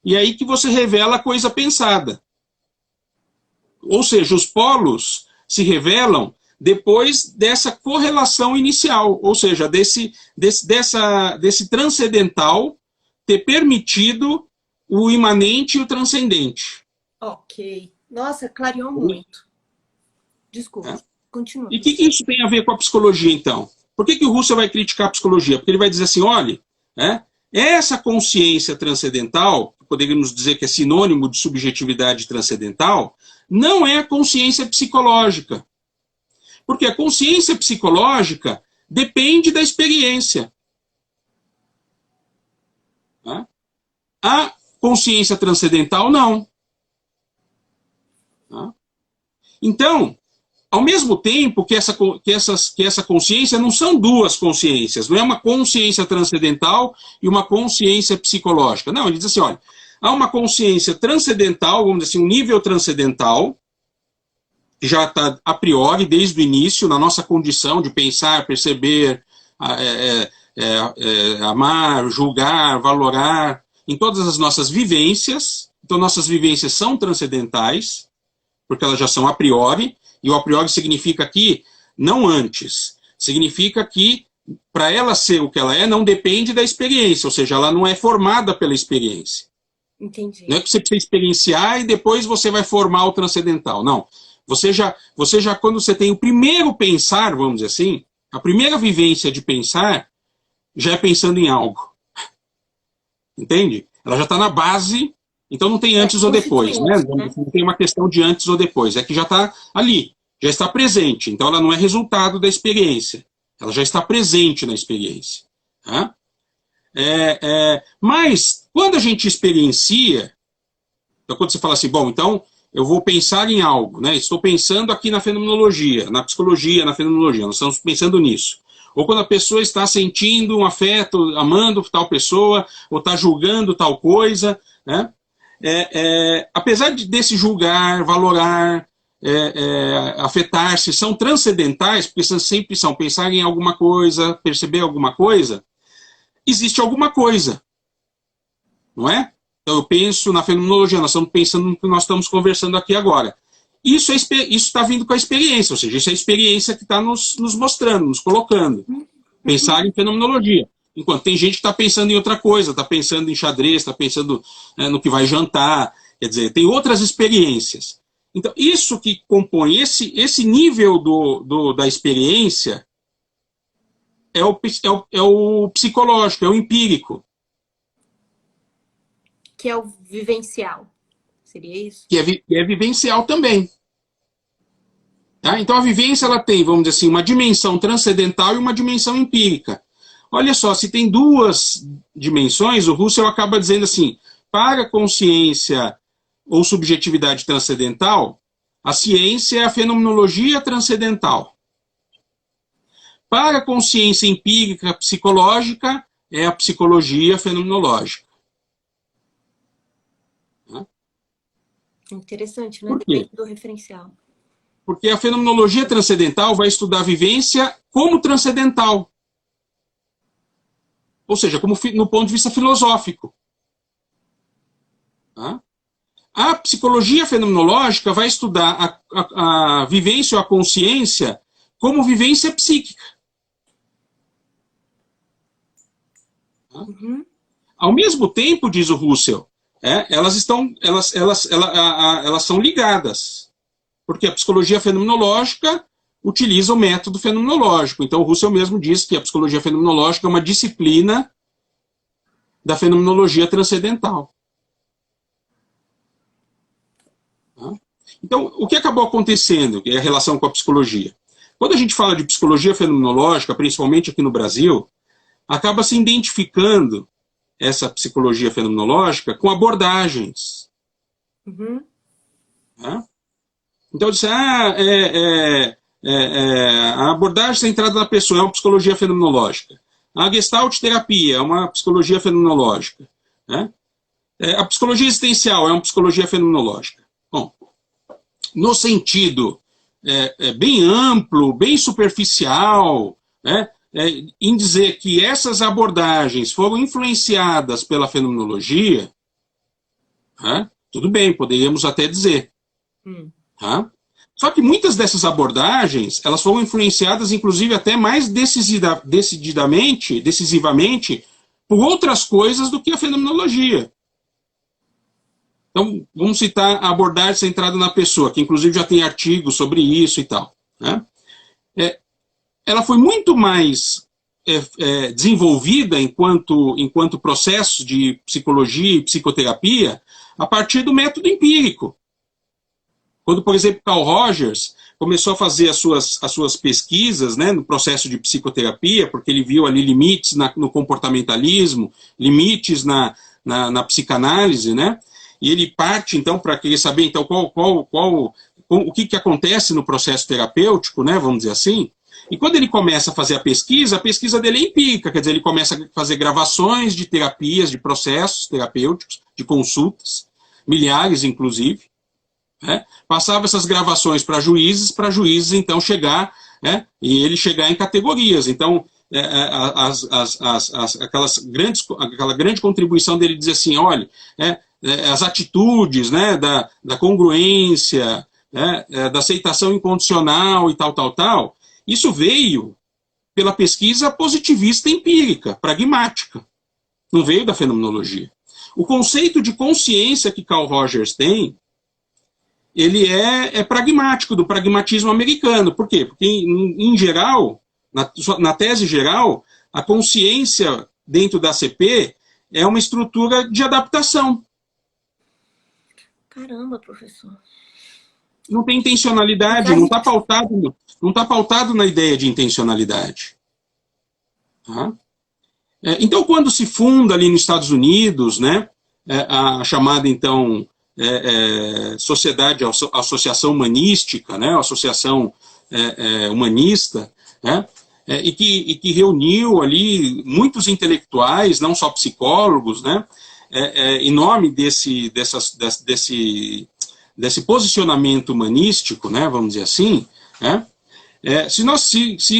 e é aí que você revela a coisa pensada. Ou seja, os polos se revelam depois dessa correlação inicial, ou seja, desse transcendental ter permitido o imanente e o transcendente. Ok. Nossa, clareou muito. Desculpa, Né? continua. E o que isso tem a ver com a psicologia, então? Por que o Russell vai criticar a psicologia? Porque ele vai dizer assim, olha, essa consciência transcendental, poderíamos dizer que é sinônimo de subjetividade transcendental, não é a consciência psicológica. Porque a consciência psicológica depende da experiência. A consciência transcendental, não. Então, ao mesmo tempo que essa consciência não são duas consciências, não é uma consciência transcendental e uma consciência psicológica. Não, ele diz assim, olha, há uma consciência transcendental, vamos dizer assim, um nível transcendental, que já está a priori, desde o início, na nossa condição de pensar, perceber, amar, julgar, valorar, em todas as nossas vivências. Então, nossas vivências são transcendentais, porque elas já são a priori, e o a priori significa que, não antes, significa que, para ela ser o que ela é, não depende da experiência, ou seja, ela não é formada pela experiência. Entendi. Não é que você precisa experienciar e depois você vai formar o transcendental, não. Você já, quando você tem o primeiro pensar, vamos dizer assim, a primeira vivência de pensar, já é pensando em algo. Entende? Ela já está na base, então não tem antes ou depois, né? Não tem uma questão de antes ou depois, é que já está ali, já está presente. Então ela não é resultado da experiência, ela já está presente na experiência. Tá? Mas, quando a gente experiencia, então quando você fala assim, bom, então eu vou pensar em algo, né? Estou pensando aqui na fenomenologia, na psicologia, na fenomenologia, nós estamos pensando nisso. Ou quando a pessoa está sentindo um afeto, amando tal pessoa, ou está julgando tal coisa, né? Apesar desse julgar, valorar, afetar-se, são transcendentais, porque sempre são pensar em alguma coisa, perceber alguma coisa, existe alguma coisa, não é? Então eu penso na fenomenologia, nós estamos pensando no que nós estamos conversando aqui agora. Isso está vindo com a experiência, ou seja, isso é a experiência que está nos mostrando, nos colocando. Pensar em fenomenologia. Enquanto tem gente que está pensando em outra coisa, está pensando em xadrez, está pensando no que vai jantar, quer dizer, tem outras experiências. Então, isso que compõe esse nível da experiência é o psicológico, é o empírico. Que é o vivencial. Seria isso? Que é vivencial também. Tá? Então a vivência ela tem, vamos dizer assim, uma dimensão transcendental e uma dimensão empírica. Olha só, se tem duas dimensões, o Russell acaba dizendo assim, para a consciência ou subjetividade transcendental, a ciência é a fenomenologia transcendental. Para a consciência empírica psicológica, é a psicologia fenomenológica. Interessante, né? Por quê? Depende do referencial. Porque a fenomenologia transcendental vai estudar a vivência como transcendental. Ou seja, como no ponto de vista filosófico. Tá? A psicologia fenomenológica vai estudar a vivência ou a consciência como vivência psíquica. Tá? Uhum. Ao mesmo tempo, diz o Russell, elas são ligadas. Porque a psicologia fenomenológica utiliza o método fenomenológico. Então, o Russell mesmo diz que a psicologia fenomenológica é uma disciplina da fenomenologia transcendental. Então, o que acabou acontecendo, que é a relação com a psicologia? Quando a gente fala de psicologia fenomenológica, principalmente aqui no Brasil, acaba se identificando essa psicologia fenomenológica com abordagens. Uhum. Então, eu disse, a abordagem centrada na pessoa é uma psicologia fenomenológica. A Gestalt terapia é uma psicologia fenomenológica, né? A psicologia existencial é uma psicologia fenomenológica. Bom, no sentido bem amplo, bem superficial, né, em dizer que essas abordagens foram influenciadas pela fenomenologia, né, tudo bem, poderíamos até dizer. Tá? Só que muitas dessas abordagens, elas foram influenciadas, inclusive, até mais decisivamente, por outras coisas do que a fenomenologia. Então, vamos citar a abordagem centrada na pessoa, que inclusive já tem artigos sobre isso e tal. Né? Ela foi muito mais desenvolvida enquanto processo de psicologia e psicoterapia a partir do método empírico. Quando, por exemplo, Carl Rogers começou a fazer as suas pesquisas, né, no processo de psicoterapia, porque ele viu ali limites no comportamentalismo, limites na psicanálise, né? E ele parte, então, para querer saber então, o que acontece no processo terapêutico, né, vamos dizer assim. E quando ele começa a fazer a pesquisa dele é empírica, quer dizer, ele começa a fazer gravações de terapias, de processos terapêuticos, de consultas, milhares, inclusive. Né? Passava essas gravações para juízes então chegar, né? E ele chegar em categorias. Então, aquela grande contribuição dele dizer assim, olha, as atitudes, né, da congruência, né, da aceitação incondicional e tal, isso veio pela pesquisa positivista empírica, pragmática, não veio da fenomenologia. O conceito de consciência que Carl Rogers tem, ele é pragmático, do pragmatismo americano. Por quê? Porque, em geral, na tese geral, a consciência dentro da ACP é uma estrutura de adaptação. Caramba, professor. Não tem intencionalidade, não está pautado na ideia de intencionalidade. Tá? Então, quando se funda ali nos Estados Unidos, né, a chamada, então, associação humanística, né, associação humanista, né, e que reuniu ali muitos intelectuais, não só psicólogos, né, em nome desse posicionamento humanístico, né, vamos dizer assim, né, se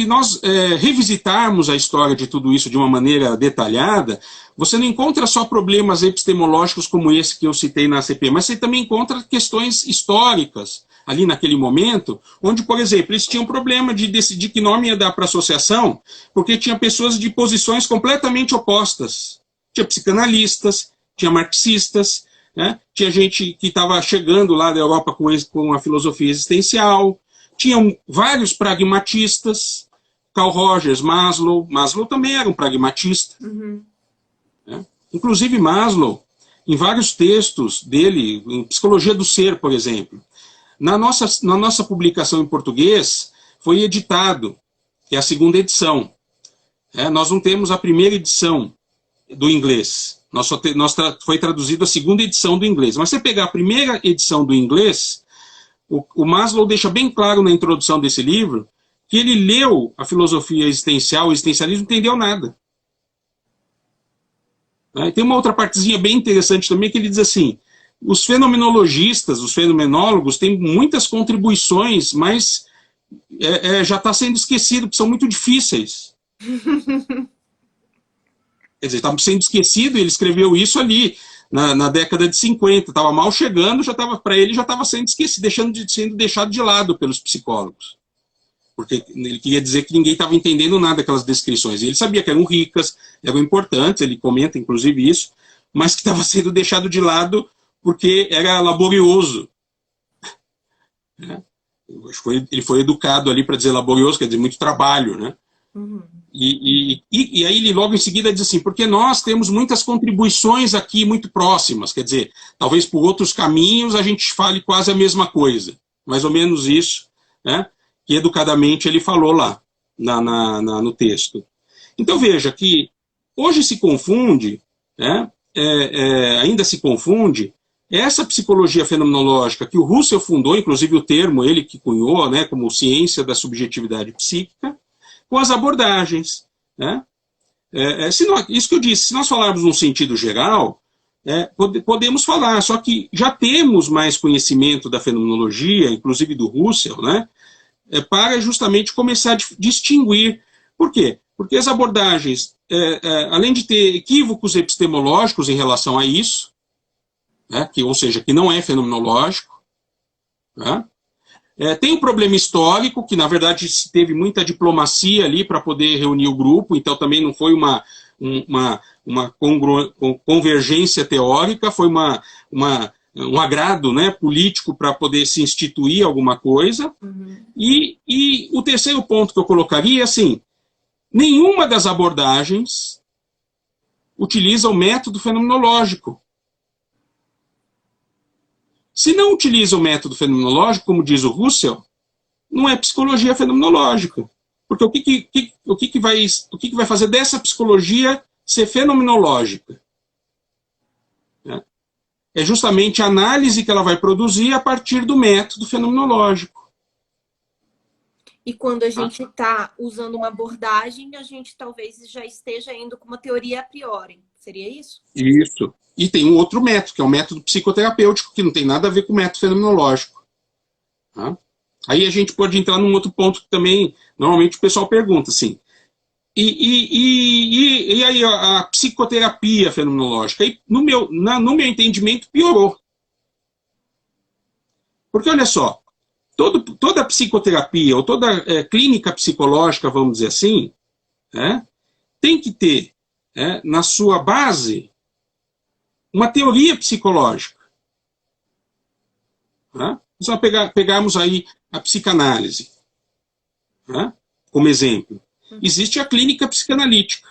nós revisitarmos a história de tudo isso de uma maneira detalhada, você não encontra só problemas epistemológicos como esse que eu citei na ACP, mas você também encontra questões históricas ali naquele momento, onde, por exemplo, eles tinham problema de decidir que nome ia dar para a associação, porque tinha pessoas de posições completamente opostas. Tinha psicanalistas, tinha marxistas, né? Tinha gente que estava chegando lá da Europa com a filosofia existencial, tinham vários pragmatistas, Carl Rogers, Maslow também era um pragmatista. Uhum. Né? Inclusive Maslow, em vários textos dele, em Psicologia do Ser, por exemplo, na nossa publicação em português, foi editado, que é a segunda edição. Nós não temos a primeira edição do inglês. Foi traduzido a segunda edição do inglês. Mas se você pegar a primeira edição do inglês, o Maslow deixa bem claro na introdução desse livro que ele leu a filosofia existencial, o existencialismo, não entendeu nada. Tem uma outra partezinha bem interessante também que ele diz assim, os fenomenologistas, os fenomenólogos têm muitas contribuições, mas já está sendo esquecido, porque são muito difíceis. Quer dizer, estava sendo esquecido, ele escreveu isso ali na década de 50, estava mal chegando, para ele já estava sendo esquecido, sendo deixado de lado pelos psicólogos. Porque ele queria dizer que ninguém estava entendendo nada daquelas descrições. E ele sabia que eram ricas, eram importantes, ele comenta inclusive isso, mas que estava sendo deixado de lado porque era laborioso. Ele foi educado ali para dizer laborioso, quer dizer, muito trabalho, né? Uhum. E aí ele logo em seguida diz assim, porque nós temos muitas contribuições aqui muito próximas, quer dizer, talvez por outros caminhos a gente fale quase a mesma coisa, mais ou menos isso, né, que educadamente ele falou lá no texto. Então veja que hoje se confunde, né, ainda se confunde, essa psicologia fenomenológica que o Russell fundou, inclusive o termo ele que cunhou, né, como ciência da subjetividade psíquica, com as abordagens, né? Isso que eu disse, se nós falarmos num sentido geral, podemos falar, só que já temos mais conhecimento da fenomenologia, inclusive do Russell, né, para justamente começar a distinguir. Por quê? Porque as abordagens, além de ter equívocos epistemológicos em relação a isso, né, ou seja, que não é fenomenológico, né, tem um problema histórico, que na verdade teve muita diplomacia ali para poder reunir o grupo, então também não foi uma convergência teórica, foi um agrado, né, político para poder se instituir alguma coisa. Uhum. E o terceiro ponto que eu colocaria é assim, nenhuma das abordagens utiliza o método fenomenológico. Se não utiliza o método fenomenológico, como diz o Russell, não é psicologia fenomenológica. Porque o que vai fazer dessa psicologia ser fenomenológica? É justamente a análise que ela vai produzir a partir do método fenomenológico. E quando a gente está usando uma abordagem, a gente talvez já esteja indo com uma teoria a priori. Seria isso? Isso. E tem um outro método, que é o método psicoterapêutico, que não tem nada a ver com o método fenomenológico. Tá? Aí a gente pode entrar num outro ponto que também, normalmente o pessoal pergunta, assim, e aí a psicoterapia fenomenológica? Aí, no meu entendimento, piorou. Porque, olha só, toda psicoterapia, ou toda clínica psicológica, vamos dizer assim, tem que ter, na sua base, uma teoria psicológica. Se nós pegarmos aí a psicanálise, como exemplo, existe a clínica psicanalítica.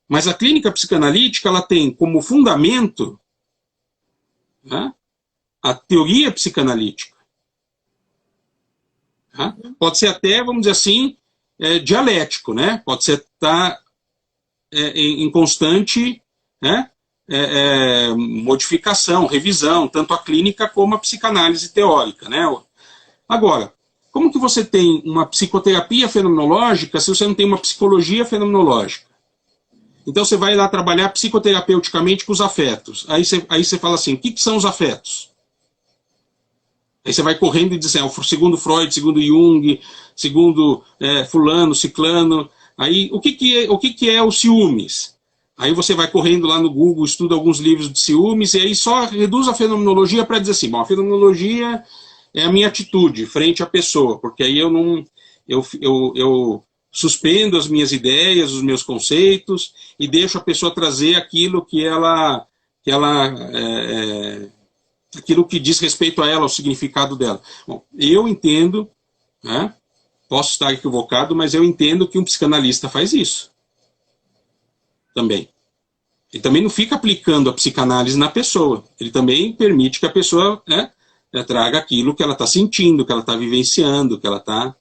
Mas a clínica psicanalítica ela tem como fundamento a teoria psicanalítica. Pode ser até, vamos dizer assim, dialético, né? Pode ser estar em constante modificação, revisão, tanto a clínica como a psicanálise teórica, né? Agora, como que você tem uma psicoterapia fenomenológica se você não tem uma psicologia fenomenológica? Então você vai lá trabalhar psicoterapeuticamente com os afetos. Aí você fala assim, o que são os afetos? Aí você vai correndo e diz assim, segundo Freud, segundo Jung, segundo fulano, ciclano. Aí o que é o ciúmes? Aí você vai correndo lá no Google, estuda alguns livros de ciúmes, e aí só reduz a fenomenologia para dizer assim, bom, a fenomenologia é a minha atitude frente à pessoa, porque aí eu suspendo as minhas ideias, os meus conceitos, e deixo a pessoa trazer aquilo aquilo que diz respeito a ela, ao significado dela. Bom, eu entendo, posso estar equivocado, mas eu entendo que um psicanalista faz isso. Também. Ele também não fica aplicando a psicanálise na pessoa. Ele também permite que a pessoa traga aquilo que ela está sentindo, que ela está vivenciando, que ela está...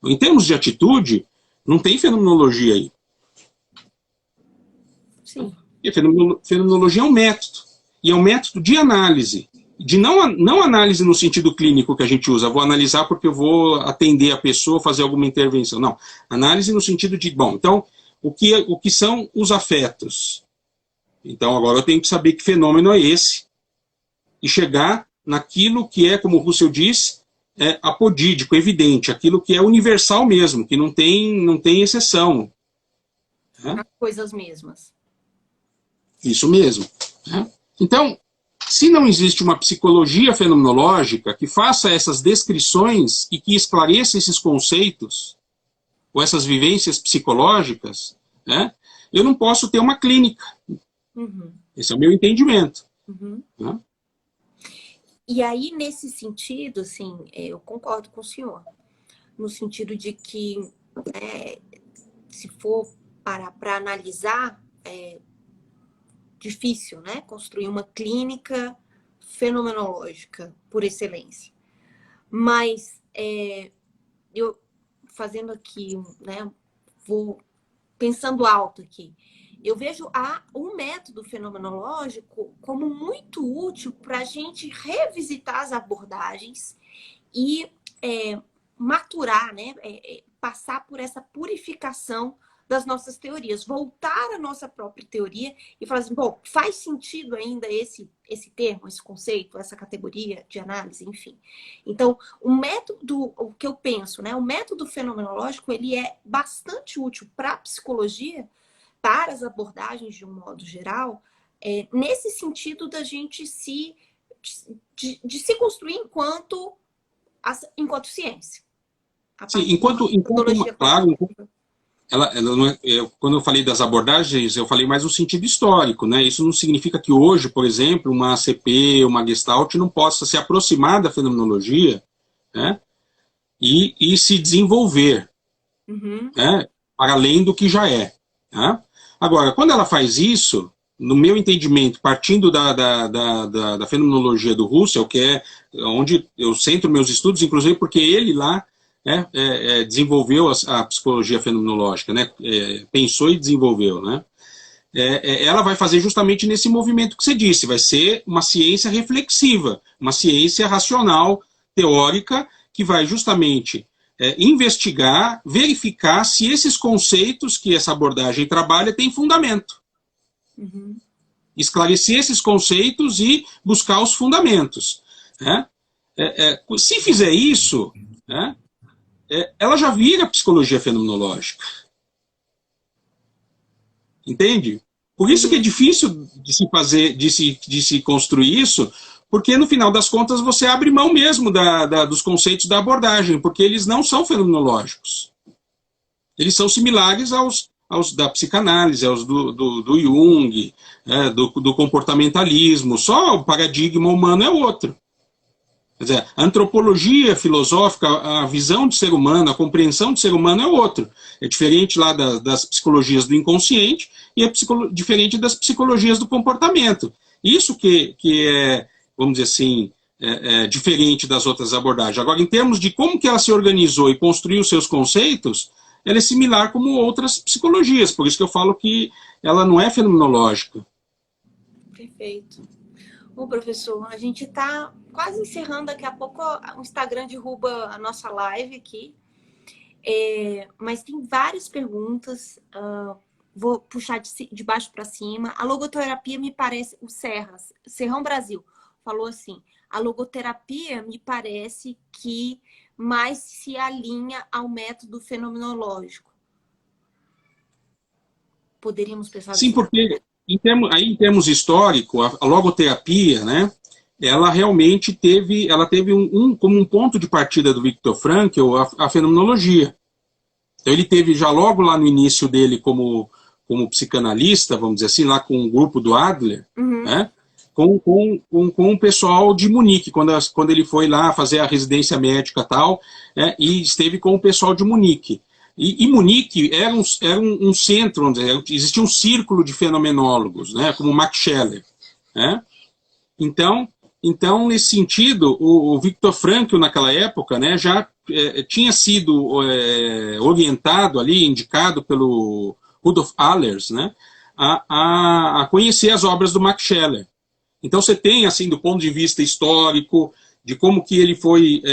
Em termos de atitude, não tem fenomenologia aí. Sim. E a fenomenologia é um método. E é um método de análise. De não análise no sentido clínico que a gente usa. Vou analisar porque eu vou atender a pessoa, fazer alguma intervenção. Não. Análise no sentido de, bom, então, o que são os afetos? Então, agora eu tenho que saber que fenômeno é esse. E chegar naquilo que é, como o Russell diz, apodídico, evidente. Aquilo que é universal mesmo, que não tem exceção. As coisas mesmas. Isso mesmo. Então, se não existe uma psicologia fenomenológica que faça essas descrições e que esclareça esses conceitos, ou essas vivências psicológicas, eu não posso ter uma clínica. Uhum. Esse é o meu entendimento. Uhum. E aí, nesse sentido, assim, eu concordo com o senhor, no sentido de que, se for para analisar, é difícil, né? Construir uma clínica fenomenológica por excelência. Mas eu fazendo aqui, né? Vou pensando alto aqui. Eu vejo um método fenomenológico como muito útil para a gente revisitar as abordagens e maturar, né? Passar por essa purificação das nossas teorias, voltar à nossa própria teoria e falar assim, bom, faz sentido ainda esse termo, esse conceito, essa categoria de análise, enfim. Então, o que eu penso, né, o método fenomenológico, ele é bastante útil para a psicologia, para as abordagens de um modo geral, nesse sentido da gente de se construir enquanto ciência. Sim, enquanto claro, quando eu falei das abordagens, eu falei mais no sentido histórico, né? Isso não significa que hoje, por exemplo, uma ACP, uma Gestalt não possa se aproximar da fenomenologia, né? E se desenvolver, né? Para além do que já é. Né? Agora, quando ela faz isso, no meu entendimento, partindo da fenomenologia do Russell, que é onde eu centro meus estudos, inclusive porque ele lá desenvolveu a psicologia fenomenológica, né? Pensou e desenvolveu, né? Ela vai fazer justamente nesse movimento que você disse, vai ser uma ciência reflexiva, uma ciência racional, teórica, que vai justamente investigar, verificar se esses conceitos que essa abordagem trabalha têm fundamento. Esclarecer esses conceitos e buscar os fundamentos. Né? Se fizer isso, né, ela já vira psicologia fenomenológica. Entende? Por isso que é difícil de se fazer, de se construir isso, porque no final das contas você abre mão mesmo dos conceitos da abordagem, porque eles não são fenomenológicos. Eles são similares aos da psicanálise, aos do Jung, do comportamentalismo, só o paradigma humano é outro. Quer dizer, a antropologia filosófica, a visão de ser humano, a compreensão de ser humano é outro. É diferente lá das psicologias do inconsciente e é diferente das psicologias do comportamento. Isso que é, vamos dizer assim, diferente das outras abordagens. Agora, em termos de como que ela se organizou e construiu seus conceitos, ela é similar como outras psicologias. Por isso que eu falo que ela não é fenomenológica. Perfeito. Bom, professor, a gente está quase encerrando. Daqui a pouco o Instagram derruba a nossa live aqui. Mas tem várias perguntas. Vou puxar de baixo para cima. A logoterapia me parece... O Serrão Brasil falou assim. A logoterapia me parece que mais se alinha ao método fenomenológico. Poderíamos pensar Sim, porque... em termos históricos, a logoterapia, né, ela realmente teve como um ponto de partida do Viktor Frankl a fenomenologia. Então ele teve já logo lá no início dele como psicanalista, vamos dizer assim, lá com o grupo do Adler, né, com o pessoal de Munique, quando ele foi lá fazer a residência médica e tal, e esteve com o pessoal de Munique. E Munique era um centro, onde existia um círculo de fenomenólogos, né, como Max Scheler. Né? Então, nesse sentido, o Viktor Frankl, naquela época, né, já tinha sido orientado ali, indicado pelo Rudolf Allers, né, a conhecer as obras do Max Scheler. Então, você tem, assim, do ponto de vista histórico, de como que ele foi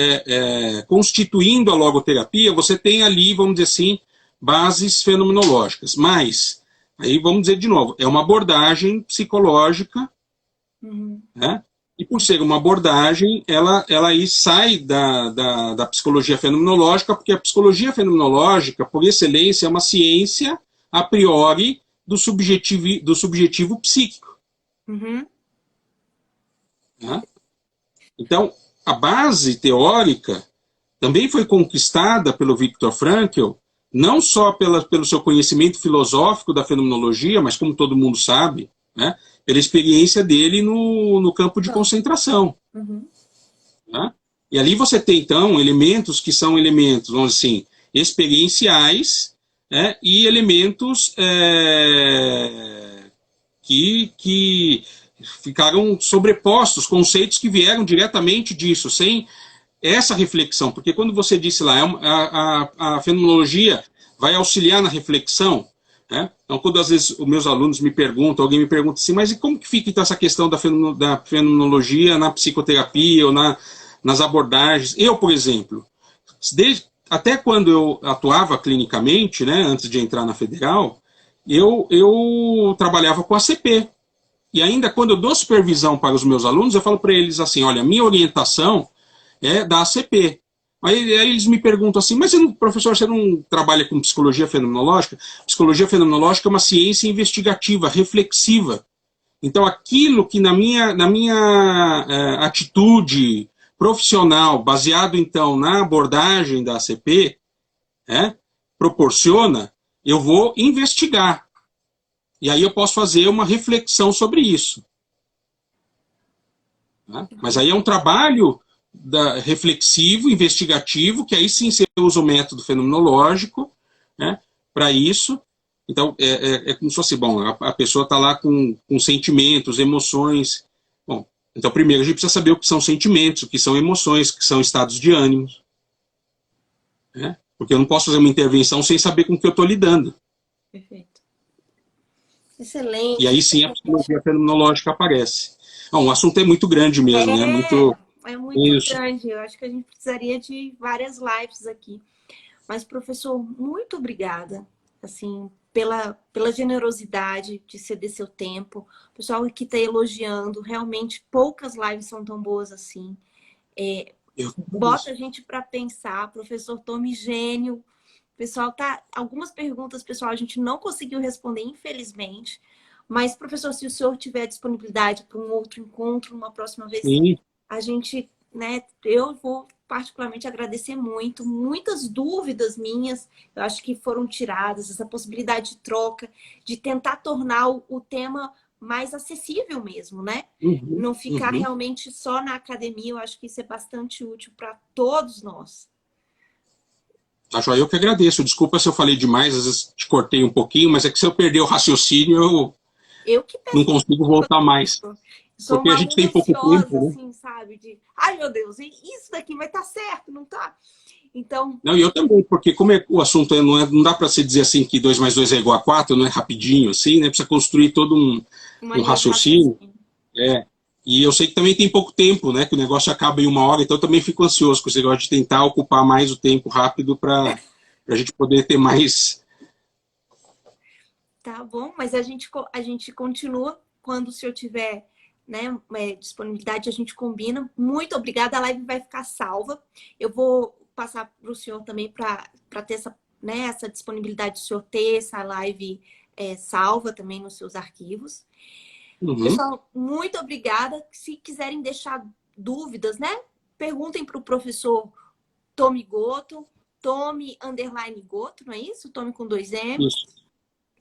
constituindo a logoterapia, você tem ali, vamos dizer assim, bases fenomenológicas. Mas, aí vamos dizer de novo, é uma abordagem psicológica, né? E por ser uma abordagem, ela aí sai da psicologia fenomenológica, porque a psicologia fenomenológica, por excelência, é uma ciência, a priori, do subjetivo psíquico. Né? Então, a base teórica também foi conquistada pelo Viktor Frankl, não só pelo seu conhecimento filosófico da fenomenologia, mas como todo mundo sabe, né, pela experiência dele no campo de concentração. Né? E ali você tem, então, elementos que são elementos, vamos dizer assim, experienciais, né, e elementos que ficaram sobrepostos, conceitos que vieram diretamente disso, sem essa reflexão. Porque quando você disse lá, a fenomenologia vai auxiliar na reflexão, né? Então, quando às vezes os meus alunos me perguntam, alguém me pergunta assim, mas e como que fica então essa questão da fenomenologia na psicoterapia ou nas abordagens? Eu, por exemplo, até quando eu atuava clinicamente, né, antes de entrar na federal, eu trabalhava com a ACP. E ainda quando eu dou supervisão para os meus alunos, eu falo para eles assim, olha, minha orientação é da ACP. Aí eles me perguntam assim, mas professor, você não trabalha com psicologia fenomenológica? Psicologia fenomenológica é uma ciência investigativa, reflexiva. Então, aquilo que na minha atitude profissional, baseado então na abordagem da ACP, proporciona, eu vou investigar. E aí eu posso fazer uma reflexão sobre isso. Né? Mas aí é um trabalho reflexivo, investigativo, que aí sim você usa o método fenomenológico, né, para isso. Então, é como se fosse, bom, a pessoa está lá com sentimentos, emoções. Bom, então primeiro a gente precisa saber o que são sentimentos, o que são emoções, o que são estados de ânimo. Né? Porque eu não posso fazer uma intervenção sem saber com o que eu estou lidando. Perfeito. Excelente. E aí sim a psicologia fenomenológica aparece. Bom, o assunto é muito grande mesmo, né? É muito grande. Eu acho que a gente precisaria de várias lives aqui. Mas, professor, muito obrigada, assim, pela generosidade de ceder seu tempo. O pessoal que está elogiando, realmente poucas lives são tão boas assim. Bota a gente para pensar. Professor Tomy, gênio. Pessoal, algumas perguntas, pessoal, a gente não conseguiu responder, infelizmente. Mas, professor, se o senhor tiver disponibilidade para um outro encontro, uma próxima vez, Sim. a gente, né, eu vou particularmente agradecer muito. Muitas dúvidas minhas, eu acho que foram tiradas, essa possibilidade de troca, de tentar tornar o tema mais acessível mesmo, né? Não ficar realmente só na academia, eu acho que isso é bastante útil para todos nós. Eu que agradeço. Desculpa se eu falei demais, às vezes te cortei um pouquinho, mas é que se eu perder o raciocínio, eu que não consigo voltar mais. Sou Porque uma a gente aluna tem pouco ansiosa, tempo, né? assim, sabe? Ai, meu Deus, isso daqui vai estar certo, não tá? Então... Não, e eu também, porque como o assunto não dá para se dizer assim que 2 mais 2 é igual a 4, não é rapidinho assim, né? Precisa construir todo um raciocínio. E eu sei que também tem pouco tempo, né? Que o negócio acaba em 1 hora, então eu também fico ansioso com esse negócio de tentar ocupar mais o tempo rápido para a gente poder ter mais. Tá bom, mas a gente continua quando o senhor tiver, né, disponibilidade, a gente combina. Muito obrigada, a live vai ficar salva. Eu vou passar para o senhor também para ter essa, né, essa disponibilidade do senhor ter essa live salva também nos seus arquivos. Pessoal, muito obrigada. Se quiserem deixar dúvidas, né, perguntem para o professor Tomy Goto, Tomy_Goto, não é isso? Tomy com 2 M's. Isso.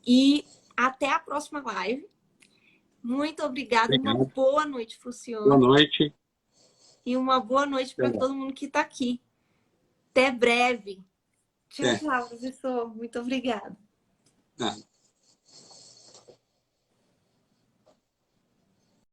E até a próxima live. Muito obrigada. Obrigado. Uma boa noite para o senhor. Boa noite. E uma boa noite para todo mundo que está aqui. Até breve. Tchau, tchau, professor. Muito obrigada.